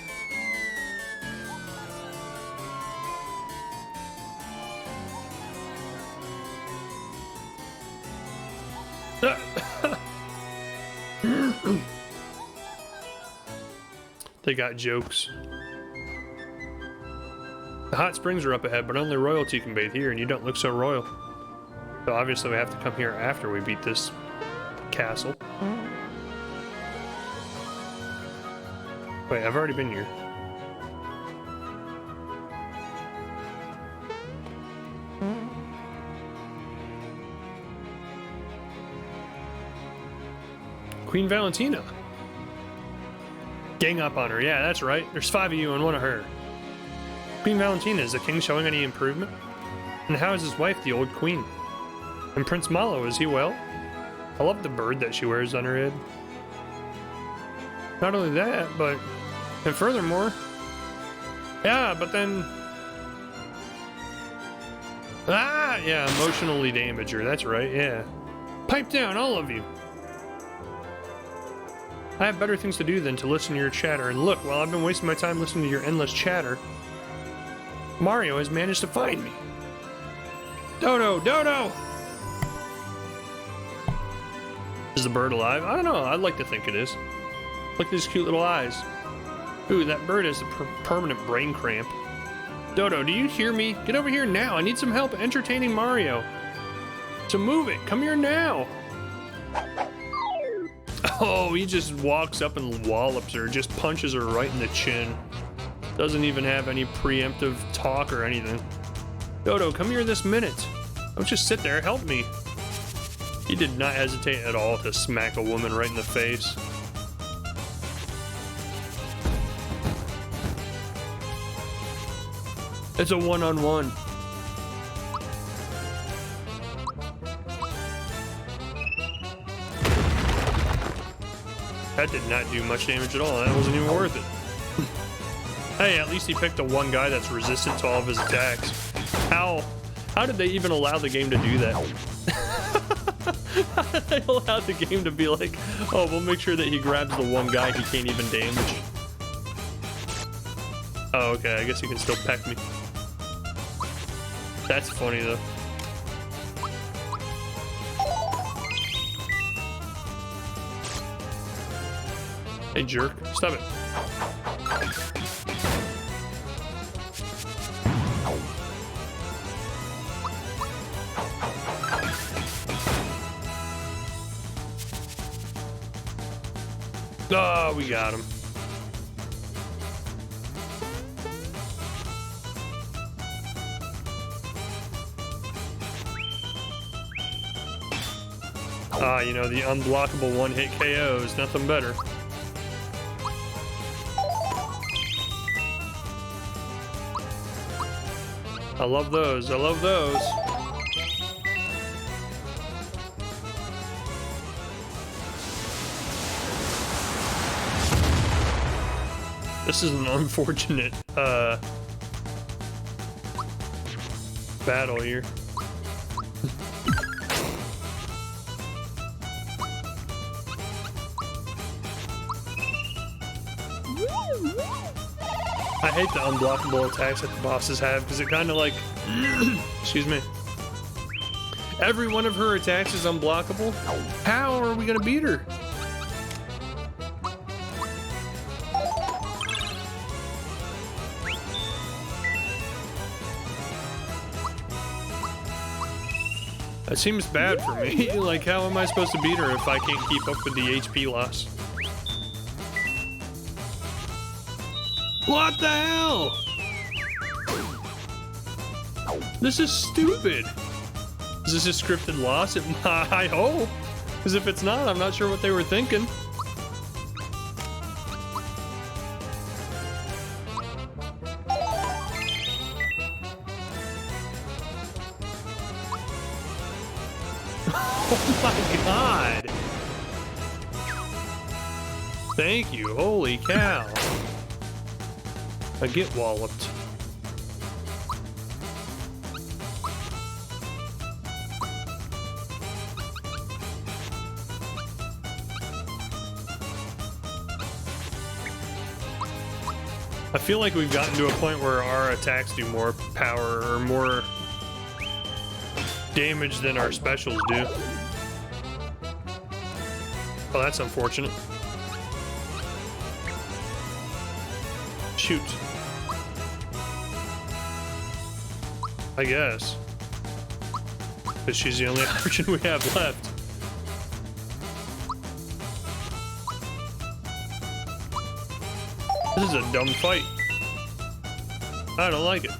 They got jokes. The hot springs are up ahead, but only royalty can bathe here, and you don't look so royal. So obviously we have to come here after we beat this castle. Wait, I've already been here. Queen Valentina. Gang up on her. Yeah, that's right. There's 5 of you and 1 of her. Queen Valentina, is the king showing any improvement? And how is his wife, the old queen? And Prince Mallow, is he well? I love the bird that she wears on her head. Not only that, but... And furthermore... Yeah, but then... Ah, yeah, emotionally damage her. That's right, yeah. Pipe down, all of you. I have better things to do than to listen to your chatter, and look, while I've been wasting my time listening to your endless chatter, Mario has managed to find me. Dodo! Dodo! Is the bird alive? I don't know. I'd like to think it is. Look at his cute little eyes. Ooh, that bird has a permanent brain cramp. Dodo, do you hear me? Get over here now. I need some help entertaining Mario. So move it. Come here now. Oh, he just walks up and wallops her. Just punches her right in the chin. Doesn't even have any preemptive talk or anything. Dodo, come here this minute. Don't just sit there. Help me. He did not hesitate at all to smack a woman right in the face. It's a one-on-one. That did not do much damage at all. That wasn't even worth it. Hey, at least he picked the one guy that's resistant to all of his attacks. How did they even allow the game to do that? How did they allow the game to be like, oh, we'll make sure that he grabs the one guy he can't even damage? Oh, okay, I guess he can still peck me. That's funny, though. Hey, jerk. Stop it. Oh, we got him. Ah, you know, the unblockable one-hit KO is nothing better. I love those. I love those. This is an unfortunate battle here. I hate the unblockable attacks that the bosses have because it kind of like, excuse me. Every one of her attacks is unblockable. How are we gonna beat her? That seems bad for me. Like, how am I supposed to beat her if I can't keep up with the HP loss? What the hell? This is stupid. Is this a scripted loss? I hope. Because if it's not, I'm not sure what they were thinking. Oh my god. Thank you. Holy cow. I get walloped. I feel like we've gotten to a point where our attacks do more power or more damage than our specials do. Oh, that's unfortunate. Shoot. I guess. Because she's the only option we have left. This is a dumb fight. I don't like it.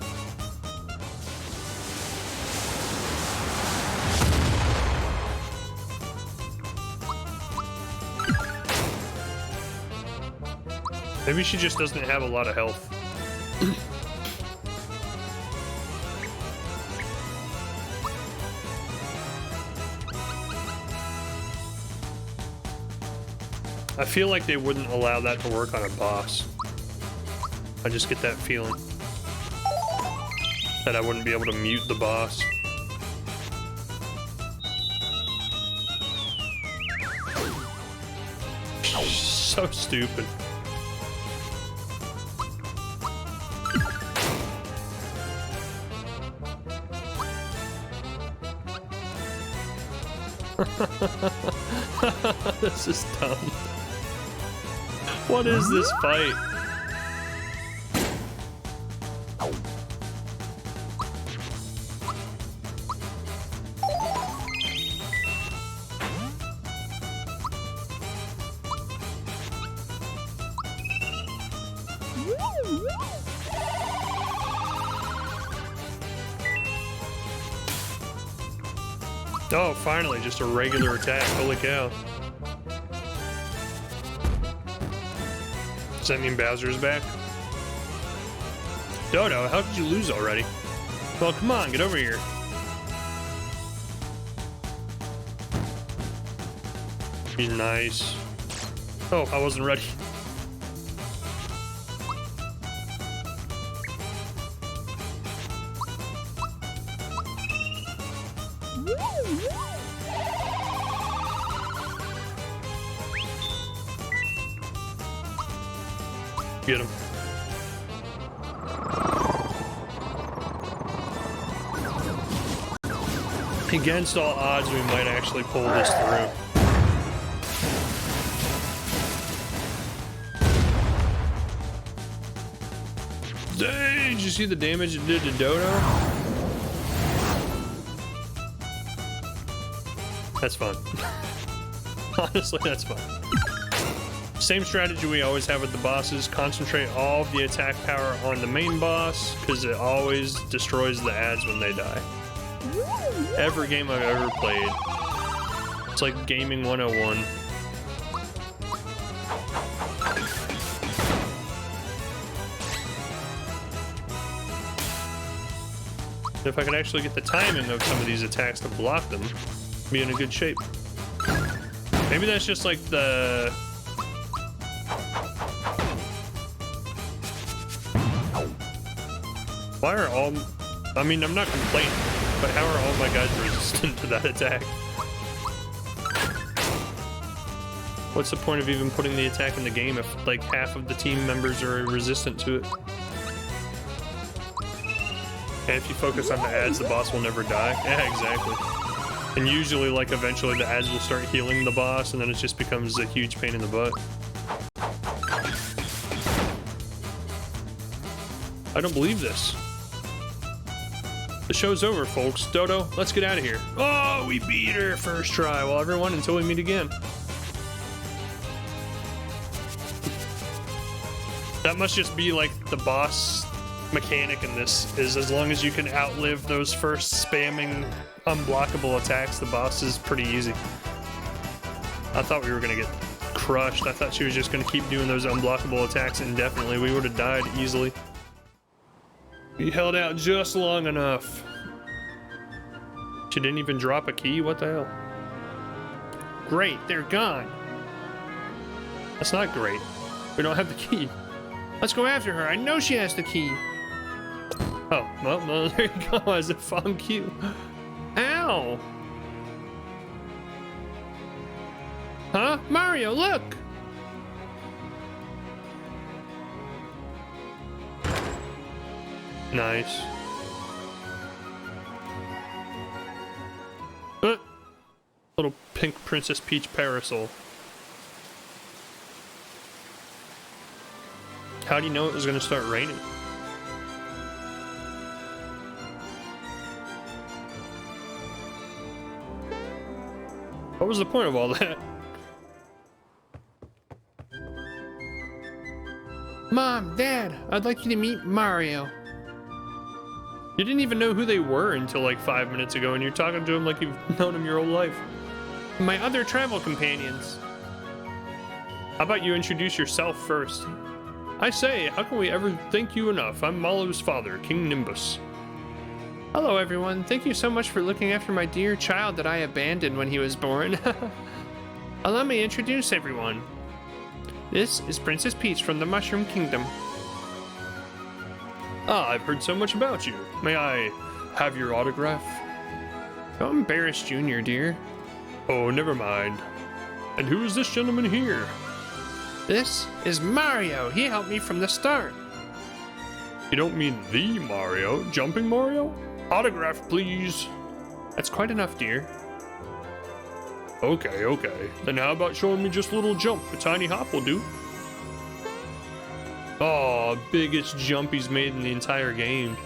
Maybe she just doesn't have a lot of health. I feel like they wouldn't allow that to work on a boss. I just get that feeling that I wouldn't be able to mute the boss. so stupid. This is dumb. What is this fight? Oh, finally, just a regular attack. Holy cow. Does that mean Bowser's back? Dodo, how did you lose already? Well, come on, get over here. He's nice. Oh, I wasn't ready. Get him. Against all odds, we might actually pull this through. Dang, did you see the damage it did to Dodo? That's fun. Honestly, that's fun. Same strategy we always have with the bosses. Concentrate all of the attack power on the main boss, because it always destroys the ads when they die. Every game I've ever played. It's like gaming 101. If I could actually get the timing of some of these attacks to block them, I'd be in a good shape. Maybe that's just like the... Why are all... I mean, I'm not complaining, but how are all my guys resistant to that attack? What's the point of even putting the attack in the game if, like, half of the team members are resistant to it? And if you focus on the ads, the boss will never die. Yeah, exactly. And usually, like, eventually the ads will start healing the boss, and then it just becomes a huge pain in the butt. I don't believe this. The show's over, folks. Dodo, let's get out of here. Oh, we beat her first try. Well, everyone, until we meet again. That must just be like the boss mechanic in this, is as long as you can outlive those first spamming unblockable attacks, the boss is pretty easy. I thought we were gonna get crushed. I thought she was just gonna keep doing those unblockable attacks indefinitely. We would have died easily. We held out just long enough. She didn't even drop a key? What the hell? Great, they're gone. That's not great. We don't have the key. Let's go after her. I know she has the key. Oh, well, there you go, as if on cue. Ow! Huh? Mario, look! Nice. Little pink Princess Peach parasol. How do you know it was going to start raining? What was the point of all that? Mom, Dad, I'd like you to meet Mario. You didn't even know who they were until like 5 minutes ago, and you're talking to him like you've known him your whole life. My other travel companions. How about you introduce yourself first? I say, how can we ever thank you enough? I'm Mallow's father, King Nimbus. Hello, everyone. Thank you so much for looking after my dear child that I abandoned when he was born. Allow me to introduce everyone. This is Princess Peach from the Mushroom Kingdom. Ah, I've heard so much about you. May I have your autograph? Don't embarrass Junior, dear. Oh, never mind. And who is this gentleman here? This is Mario. He helped me from the start. You don't mean the Mario? Jumping Mario? Autograph, please. That's quite enough, dear. Okay, okay. Then how about showing me just a little jump? A tiny hop will do. Oh, biggest jump he's made in the entire game.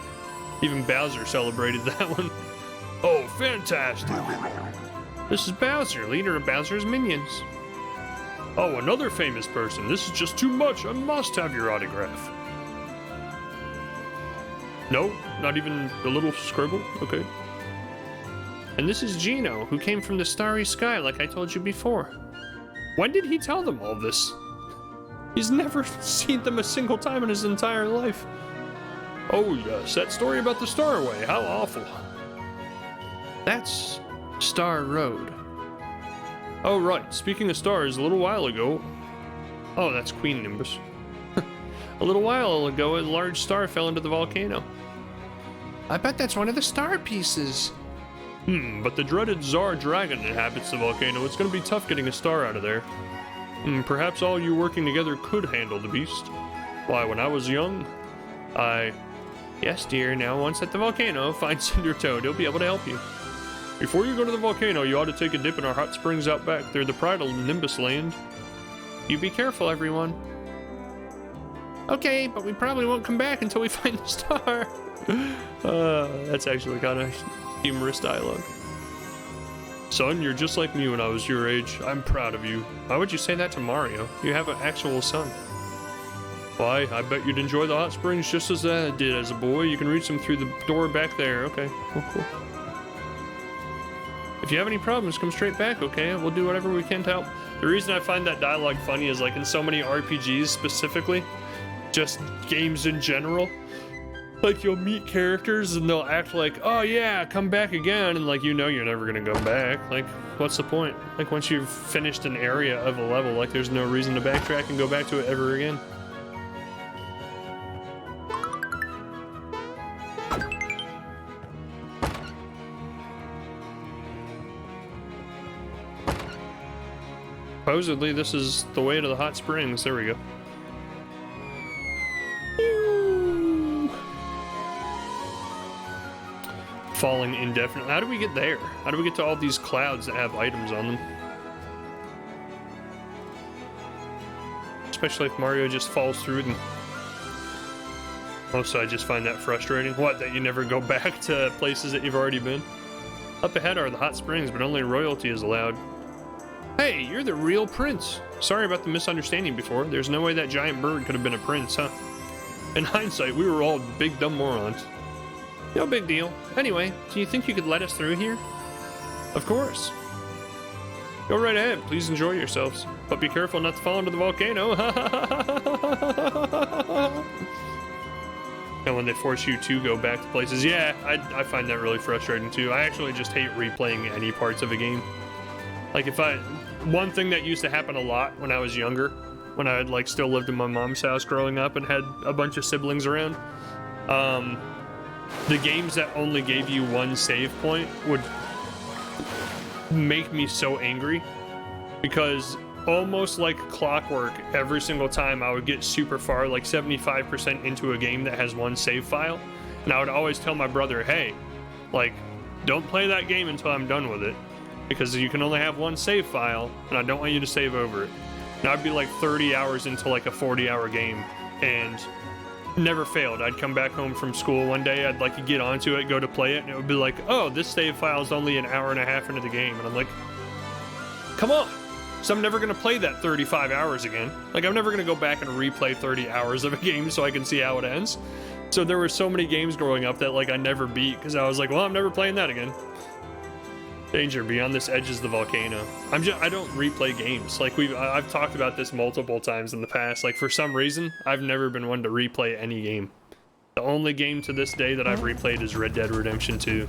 Even Bowser celebrated that one. Oh, fantastic. This is Bowser, leader of Bowser's minions. Oh, another famous person. This is just too much. I must have your autograph. No, not even a little scribble? Okay. And this is Gino, who came from the starry sky like I told you before. When did he tell them all this? He's never seen them a single time in his entire life. Oh yes, that story about the Starway. How awful. That's Star Road. Oh right, speaking of stars, a little while ago... Oh, that's Queen Nimbus. A little while ago, a large star fell into the volcano. I bet that's one of the star pieces. But the dreaded Tsar Dragon inhabits the volcano. It's gonna be tough getting a star out of there. Perhaps all you working together could handle the beast. Why, when I was young, Yes, dear, now once at the volcano, find Cinder Toad. He'll be able to help you. Before you go to the volcano, you ought to take a dip in our hot springs out back. They're the pride of Nimbus Land. You be careful, everyone. Okay, but we probably won't come back until we find the star. That's actually kind of humorous dialogue. Son, you're just like me when I was your age. I'm proud of you. Why would you say that to Mario? You have an actual son. Why, I bet you'd enjoy the hot springs just as I did as a boy. You can reach them through the door back there. Okay, cool. If you have any problems, come straight back, okay? We'll do whatever we can to help. The reason I find that dialogue funny is like in so many RPGs specifically, just games in general, like you'll meet characters and they'll act like, oh yeah, come back again, and like you know you're never gonna go back. Like, what's the point? Like once you've finished an area of a level, like there's no reason to backtrack and go back to it ever again. Supposedly this is the way to the hot springs. There we go. Falling indefinitely. How do we get there? How do we get to all these clouds that have items on them? Especially if Mario just falls through them. Also, I just find that frustrating. What, that you never go back to places that you've already been? Up ahead are the hot springs, but only royalty is allowed. Hey, you're the real prince. Sorry about the misunderstanding before. There's no way that giant bird could have been a prince, huh? In hindsight, we were all big dumb morons. No big deal. Anyway, do you think you could let us through here? Of course. Go right ahead. Please enjoy yourselves. But be careful not to fall into the volcano. And when they force you to go back to places. Yeah, I find that really frustrating too. I actually just hate replaying any parts of a game. Like one thing that used to happen a lot when I was younger, when I had like still lived in my mom's house growing up and had a bunch of siblings around, the games that only gave you one save point would make me so angry, because almost like clockwork, every single time I would get super far, like 75% into a game that has one save file, and I would always tell my brother, hey, like, don't play that game until I'm done with it, because you can only have one save file, and I don't want you to save over it. And I'd be like 30 hours into like a 40-hour game, and never failed. I'd come back home from school one day, I'd like get onto it, go to play it, and it would be like, oh, this save file is only an hour and a half into the game, and I'm like, come on. So I'm never gonna play that 35 hours again. Like, I'm never gonna go back and replay 30 hours of a game so I can see how it ends. So there were so many games growing up that like I never beat, because I was like, well, I'm never playing that again. Danger, beyond this edge is the volcano. I don't replay games. Like I've talked about this multiple times in the past. Like for some reason, I've never been one to replay any game. The only game to this day that I've replayed is Red Dead Redemption 2.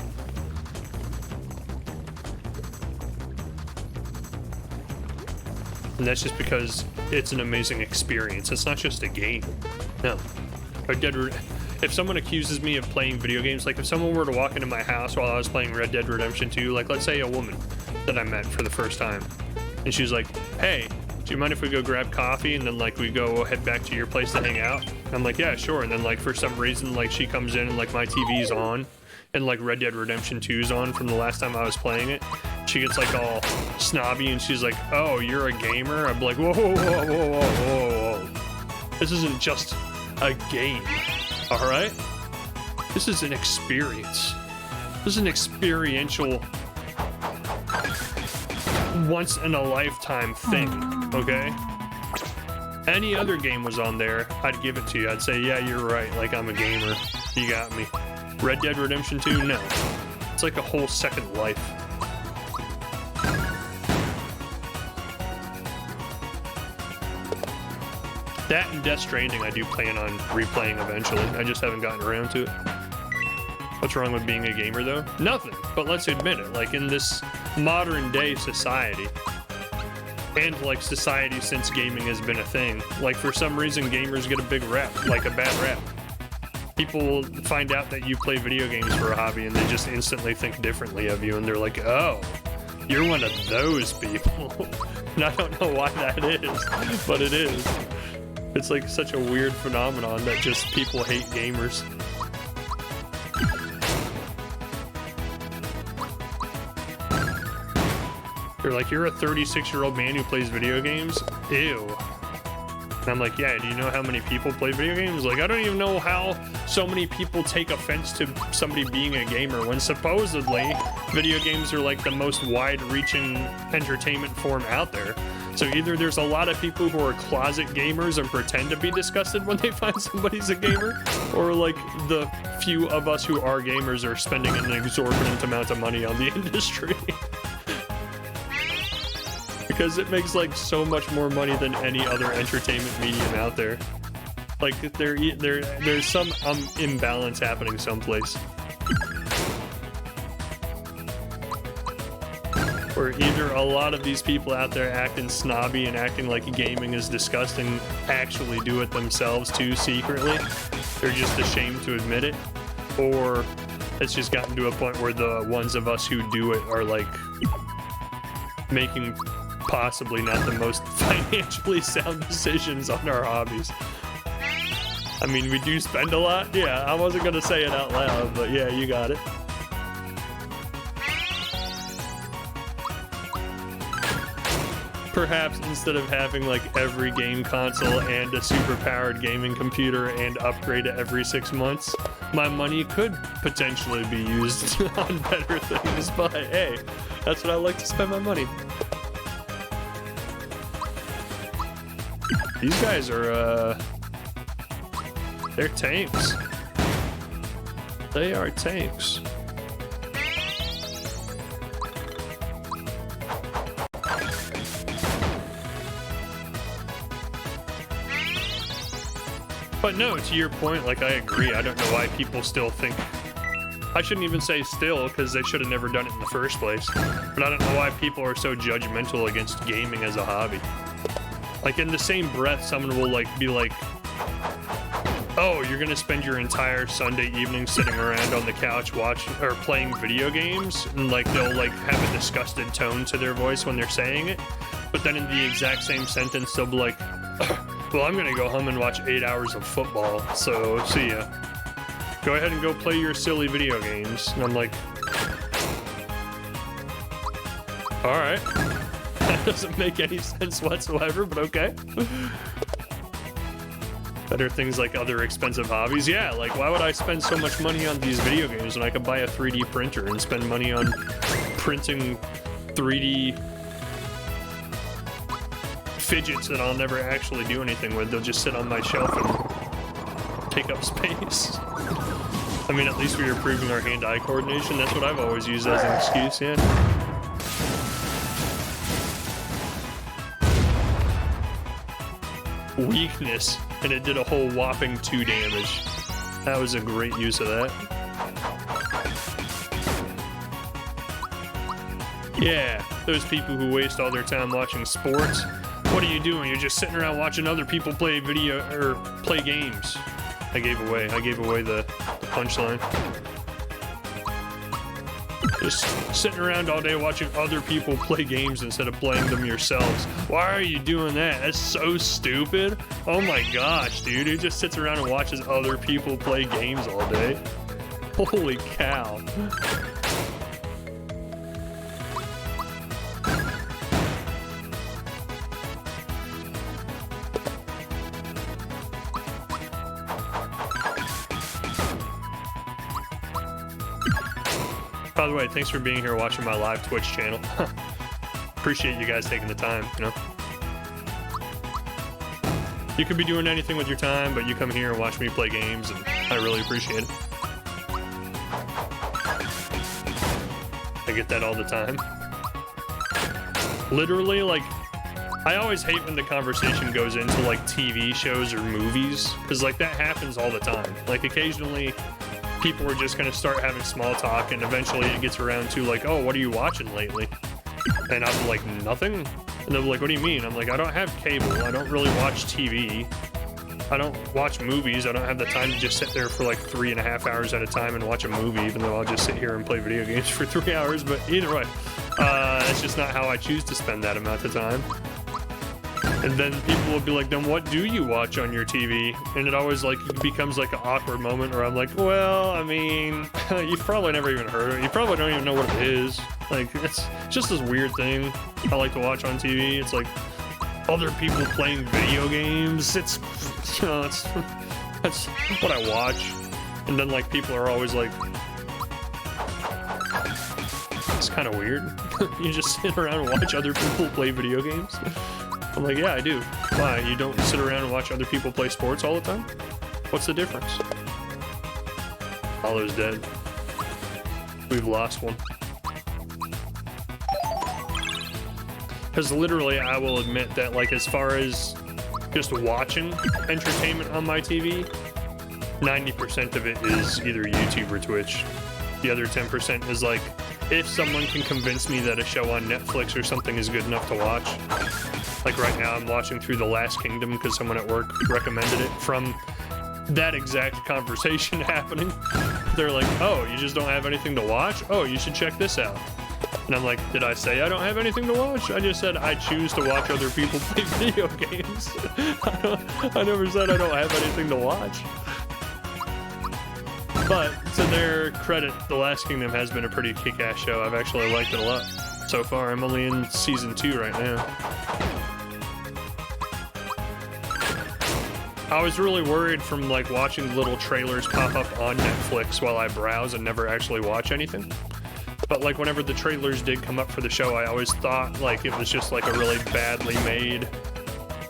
And that's just because it's an amazing experience. It's not just a game. No. If someone accuses me of playing video games, like if someone were to walk into my house while I was playing Red Dead Redemption 2, like let's say a woman that I met for the first time, and she was like, hey, do you mind if we go grab coffee and then like we go head back to your place to hang out? I'm like, yeah, sure. And then like for some reason, like she comes in and like my TV's on and like Red Dead Redemption 2's on from the last time I was playing it. She gets like all snobby and she's like, oh, you're a gamer? I'm like, whoa, whoa, whoa, whoa, whoa, whoa. This isn't just a game, all right? This is an experience. This is an experiential, once in a lifetime thing, okay? Any other game was on there, I'd give it to you. I'd say, yeah, you're right, like I'm a gamer. You got me. Red Dead Redemption 2, no. It's like a whole second life. That and Death Stranding I do plan on replaying eventually. I just haven't gotten around to it. What's wrong with being a gamer though? Nothing, but let's admit it. Like in this modern day society, and like society since gaming has been a thing, like for some reason gamers get a big rap, like a bad rap. People will find out that you play video games for a hobby and they just instantly think differently of you and they're like, oh, you're one of those people. And I don't know why that is, but it is. It's like such a weird phenomenon that just people hate gamers. They're like, you're a 36-year-old man who plays video games? Ew. And I'm like, yeah, do you know how many people play video games? Like, I don't even know how so many people take offense to somebody being a gamer when supposedly video games are like the most wide-reaching entertainment form out there. So either there's a lot of people who are closet gamers and pretend to be disgusted when they find somebody's a gamer, or like the few of us who are gamers are spending an exorbitant amount of money on the industry. Because it makes like so much more money than any other entertainment medium out there. Like there's some imbalance happening someplace. Where either a lot of these people out there acting snobby and acting like gaming is disgusting actually do it themselves too secretly. They're just ashamed to admit it. Or it's just gotten to a point where the ones of us who do it are like making possibly not the most financially sound decisions on our hobbies. I mean, we do spend a lot. Yeah, I wasn't gonna say it out loud, but yeah, you got it. Perhaps instead of having like every game console and a super powered gaming computer and upgrade it every 6 months, my money could potentially be used on better things, but hey, that's what I like to spend my money. These guys are, they're tanks. They are tanks. But no, to your point, like I agree. I don't know why people still think... I shouldn't even say still, because they should have never done it in the first place. But I don't know why people are so judgmental against gaming as a hobby. Like in the same breath, someone will like be like, oh, you're gonna spend your entire Sunday evening sitting around on the couch watching or playing video games, and like they'll like have a disgusted tone to their voice when they're saying it. But then in the exact same sentence, they'll be like, well, I'm gonna go home and watch 8 hours of football, so see ya. Go ahead and go play your silly video games. And I'm like, all right. That doesn't make any sense whatsoever, but okay. Better things like other expensive hobbies. Yeah, like why would I spend so much money on these video games when I could buy a 3D printer and spend money on printing 3D fidgets that I'll never actually do anything with. They'll just sit on my shelf and take up space. I mean, at least we are improving our hand-eye coordination. That's what I've always used as an excuse, yeah. Weakness, and it did a whole whopping 2 damage. That was a great use of that. Yeah, those people who waste all their time watching sports. What are you doing? You're just sitting around watching other people play video or play games. I gave away the punchline. Just sitting around all day watching other people play games instead of playing them yourselves. Why are you doing that? That's so stupid. Oh my gosh, dude. Who just sits around and watches other people play games all day? Holy cow. By the way, thanks for being here watching my live Twitch channel. Appreciate you guys taking the time, you know? You could be doing anything with your time, but you come here and watch me play games, and I really appreciate it. I get that all the time. Literally, like, I always hate when the conversation goes into, like, TV shows or movies, because, like, that happens all the time. Like, occasionally people are just going to start having small talk, and eventually it gets around to like, oh, what are you watching lately? And I'm like, nothing. And they're like, what do you mean? I'm like, I don't have cable. I don't really watch TV. I don't watch movies. I don't have the time to just sit there for like 3.5 hours at a time and watch a movie, even though I'll just sit here and play video games for 3 hours. But either way, that's just not how I choose to spend that amount of time. And then people will be like, then what do you watch on your TV? And it always like becomes like an awkward moment where I'm like, well, I mean, you've probably never even heard of it. You probably don't even know what it is. Like, it's just this weird thing I like to watch on TV. It's like other people playing video games. It's, you know, that's what I watch. And then like people are always like, it's kind of weird. You just sit around and watch other people play video games. I'm like, yeah, I do. Why? You don't sit around and watch other people play sports all the time? What's the difference? Mallow's dead. We've lost one. Because literally, I will admit that, like, as far as just watching entertainment on my TV, 90% of it is either YouTube or Twitch. The other 10% is like, if someone can convince me that a show on Netflix or something is good enough to watch. Like right now I'm watching through The Last Kingdom because someone at work recommended it from that exact conversation happening. They're like, oh, you just don't have anything to watch? Oh, you should check this out. And I'm like, did I say I don't have anything to watch? I just said I choose to watch other people play video games. I never said I don't have anything to watch. But to their credit, The Last Kingdom has been a pretty kick-ass show. I've actually liked it a lot so far. I'm only in season 2 right now. I was really worried from like watching little trailers pop up on Netflix while I browse and never actually watch anything. But like whenever the trailers did come up for the show, I always thought like it was just like a really badly made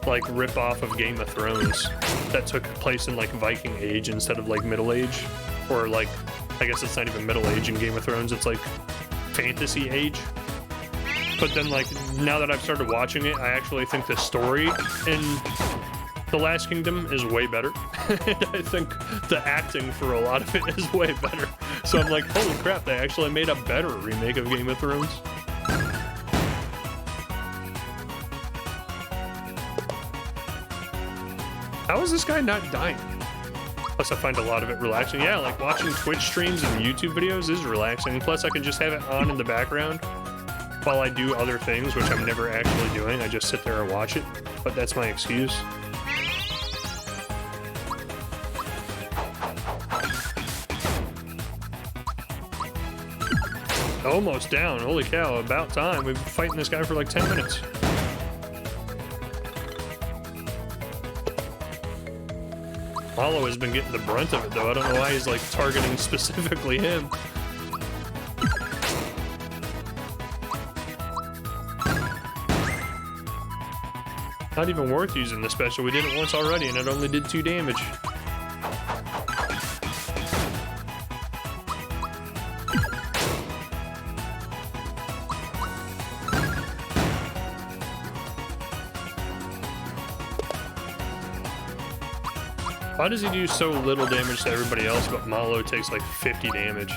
like rip-off of Game of Thrones that took place in like Viking Age instead of like Middle Age. Or like, I guess it's not even Middle Age in Game of Thrones, it's like Fantasy Age. But then like, now that I've started watching it, I actually think the story in The Last Kingdom is way better. And I think the acting for a lot of it is way better. So I'm like, holy crap, they actually made a better remake of Game of Thrones. How is this guy not dying? Plus I find a lot of it relaxing. Yeah, like watching Twitch streams and YouTube videos is relaxing. Plus I can just have it on in the background while I do other things, which I'm never actually doing. I just sit there and watch it. But that's my excuse. Almost down. Holy cow, about time. We've been fighting this guy for like 10 minutes. Mallow has been getting the brunt of it, though. I don't know why he's, like, targeting specifically him. Not even worth using the special. We did it once already, and it only did 2 damage. Why does he do so little damage to everybody else, but Mallow takes like 50 damage?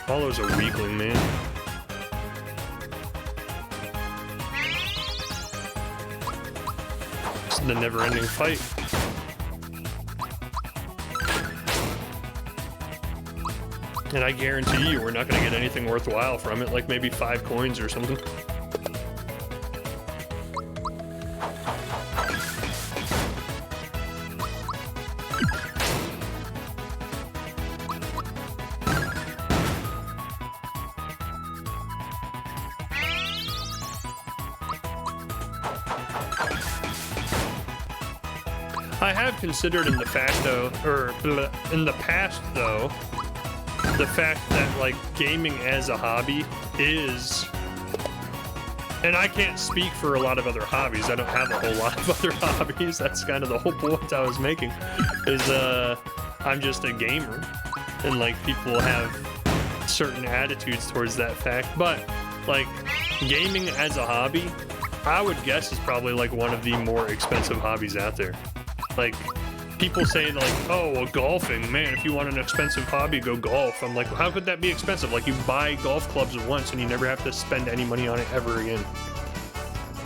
Mallow's a weakling, man. It's the never-ending fight. And I guarantee you we're not going to get anything worthwhile from it, like maybe 5 coins or something. I have considered in the fact though, or in the past though, the fact that like gaming as a hobby is, and I can't speak for a lot of other hobbies, I don't have a whole lot of other hobbies, that's kind of the whole point I was making, is I'm just a gamer, and like people have certain attitudes towards that fact, but like gaming as a hobby, I would guess is probably like one of the more expensive hobbies out there. Like, people say like, oh, well, golfing, man, if you want an expensive hobby, go golf. I'm like, well, how could that be expensive? Like, you buy golf clubs once and you never have to spend any money on it ever again.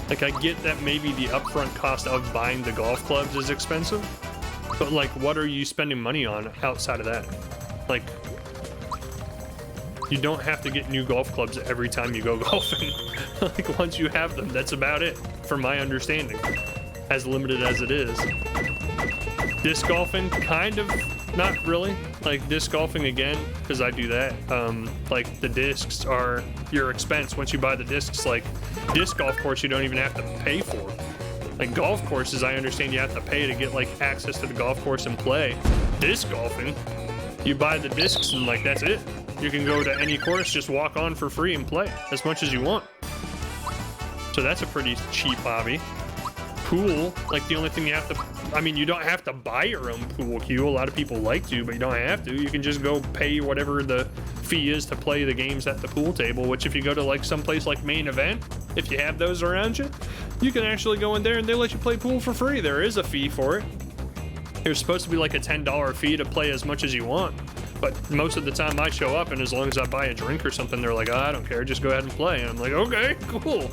Like, I get that maybe the upfront cost of buying the golf clubs is expensive, but like, what are you spending money on outside of that? Like, you don't have to get new golf clubs every time you go golfing. Like, once you have them, that's about it, from my understanding, as limited as it is. Disc golfing, kind of, not really. Like disc golfing again, because I do that. Like the discs are your expense once you buy the discs. Like disc golf course, you don't even have to pay for. Like golf courses, I understand you have to pay to get like access to the golf course and play. Disc golfing, you buy the discs and like that's it. You can go to any course, just walk on for free and play as much as you want. So that's a pretty cheap hobby. Pool, like the only thing you have to, I mean, you don't have to buy your own pool cue. A lot of people like to, but you don't have to. You can just go pay whatever the fee is to play the games at the pool table, which if you go to like someplace like Main Event, if you have those around you, you can actually go in there and they let you play pool for free. There is a fee for it. There's supposed to be like a $10 fee to play as much as you want, but most of the time I show up and as long as I buy a drink or something, they're like, oh, I don't care, just go ahead and play. And I'm like, okay, cool.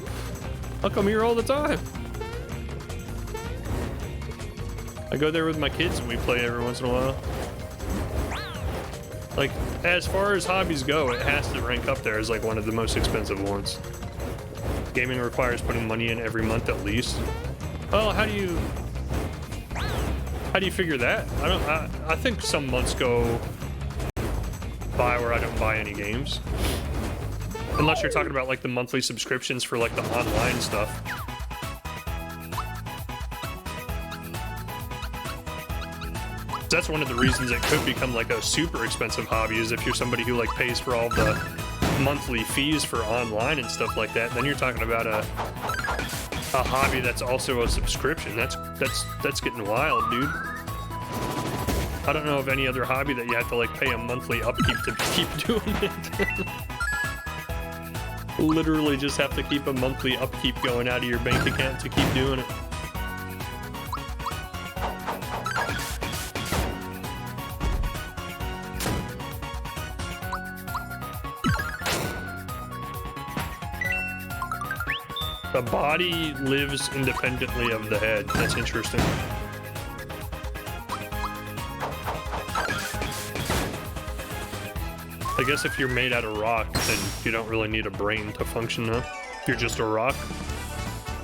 I'll come here all the time. I go there with my kids and we play every once in a while. Like, as far as hobbies go, it has to rank up there as like one of the most expensive ones. Gaming requires putting money in every month at least. Well, how do you figure that? I think some months go by where I don't buy any games. Unless you're talking about like the monthly subscriptions for like the online stuff. That's one of the reasons it could become like a super expensive hobby, is if you're somebody who like pays for all the monthly fees for online and stuff like that. Then you're talking about a hobby that's also a subscription. That's getting wild, dude. I don't know of any other hobby that you have to like pay a monthly upkeep to keep doing it. Literally just have to keep a monthly upkeep going out of your bank account to keep doing it. The body lives independently of the head. That's interesting. I guess if you're made out of rock, then you don't really need a brain to function, huh? If you're just a rock,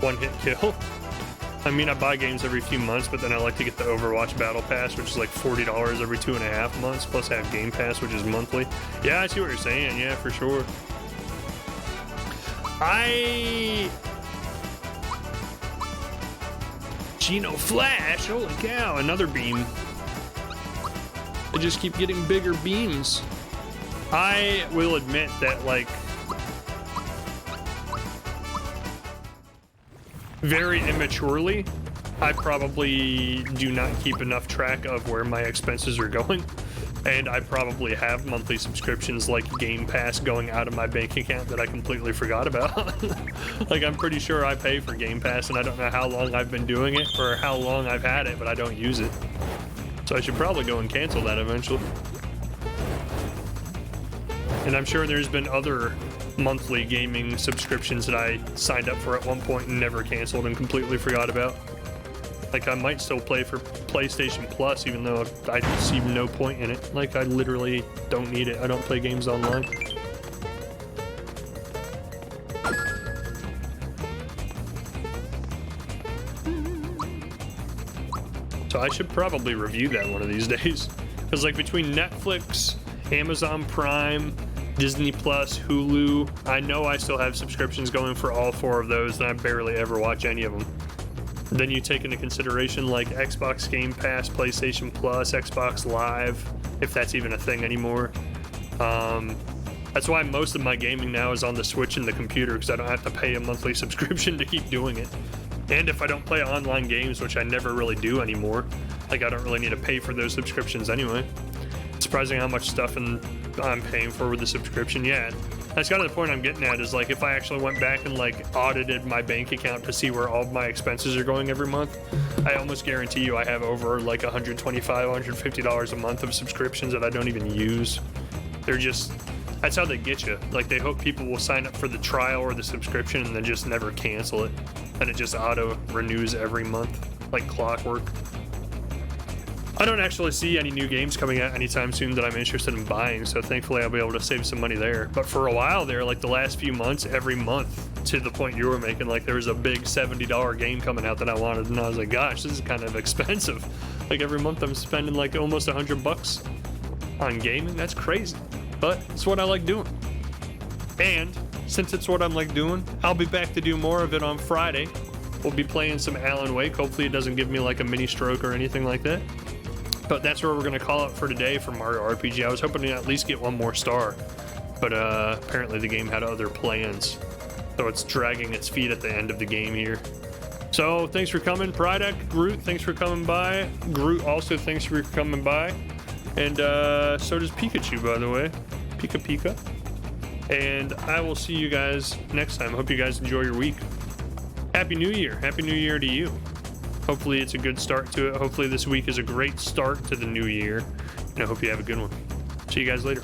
one hit kill. I mean, I buy games every few months, but then I like to get the Overwatch Battle Pass, which is like $40 every 2.5 months, plus I have Game Pass, which is monthly. Yeah, I see what you're saying. Yeah, for sure. Geno Flash, holy cow, another beam. They just keep getting bigger beams. I will admit that, like, very immaturely, I probably do not keep enough track of where my expenses are going. And I probably have monthly subscriptions like Game Pass going out of my bank account that I completely forgot about. Like, I'm pretty sure I pay for Game Pass, and I don't know how long I've been doing it or how long I've had it, but I don't use it. So I should probably go and cancel that eventually. And I'm sure there's been other monthly gaming subscriptions that I signed up for at one point and never canceled and completely forgot about. Like, I might still play for PlayStation Plus, even though I see no point in it. Like, I literally don't need it. I don't play games online. So I should probably review that one of these days. Because, like, between Netflix, Amazon Prime, Disney Plus, Hulu, I know I still have subscriptions going for all 4 of those, and I barely ever watch any of them. Then you take into consideration, like, Xbox Game Pass, PlayStation Plus, Xbox Live, if that's even a thing anymore. That's why most of my gaming now is on the Switch and the computer, because I don't have to pay a monthly subscription to keep doing it. And if I don't play online games, which I never really do anymore, like, I don't really need to pay for those subscriptions anyway. It's surprising how much stuff I'm paying for with the subscription. Yeah, that's kind of the point I'm getting at, is like, if I actually went back and like audited my bank account to see where all of my expenses are going every month, I almost guarantee you I have over like $125, $150 a month of subscriptions that I don't even use. They're just, that's how they get you. Like, they hope people will sign up for the trial or the subscription and then just never cancel it. And it just auto renews every month, like clockwork. I don't actually see any new games coming out anytime soon that I'm interested in buying, so thankfully I'll be able to save some money there. But for a while there, like the last few months, every month, to the point you were making, like there was a big $70 game coming out that I wanted, and I was like, gosh, this is kind of expensive. Like, every month I'm spending like almost $100 on gaming. That's crazy, but it's what I like doing. And since it's what I'm like doing, I'll be back to do more of it on Friday. We'll be playing some Alan Wake. Hopefully it doesn't give me like a mini stroke or anything like that. But that's where we're going to call it for today for Mario RPG. I was hoping to at least get 1 more star, but apparently the game had other plans. So it's dragging its feet at the end of the game here. So thanks for coming. Prydac, Groot, thanks for coming by. Groot also, thanks for coming by. And so does Pikachu, by the way. Pika Pika. And I will see you guys next time. Hope you guys enjoy your week. Happy New Year. Happy New Year to you. Hopefully it's a good start to it. Hopefully this week is a great start to the new year. And I hope you have a good one. See you guys later.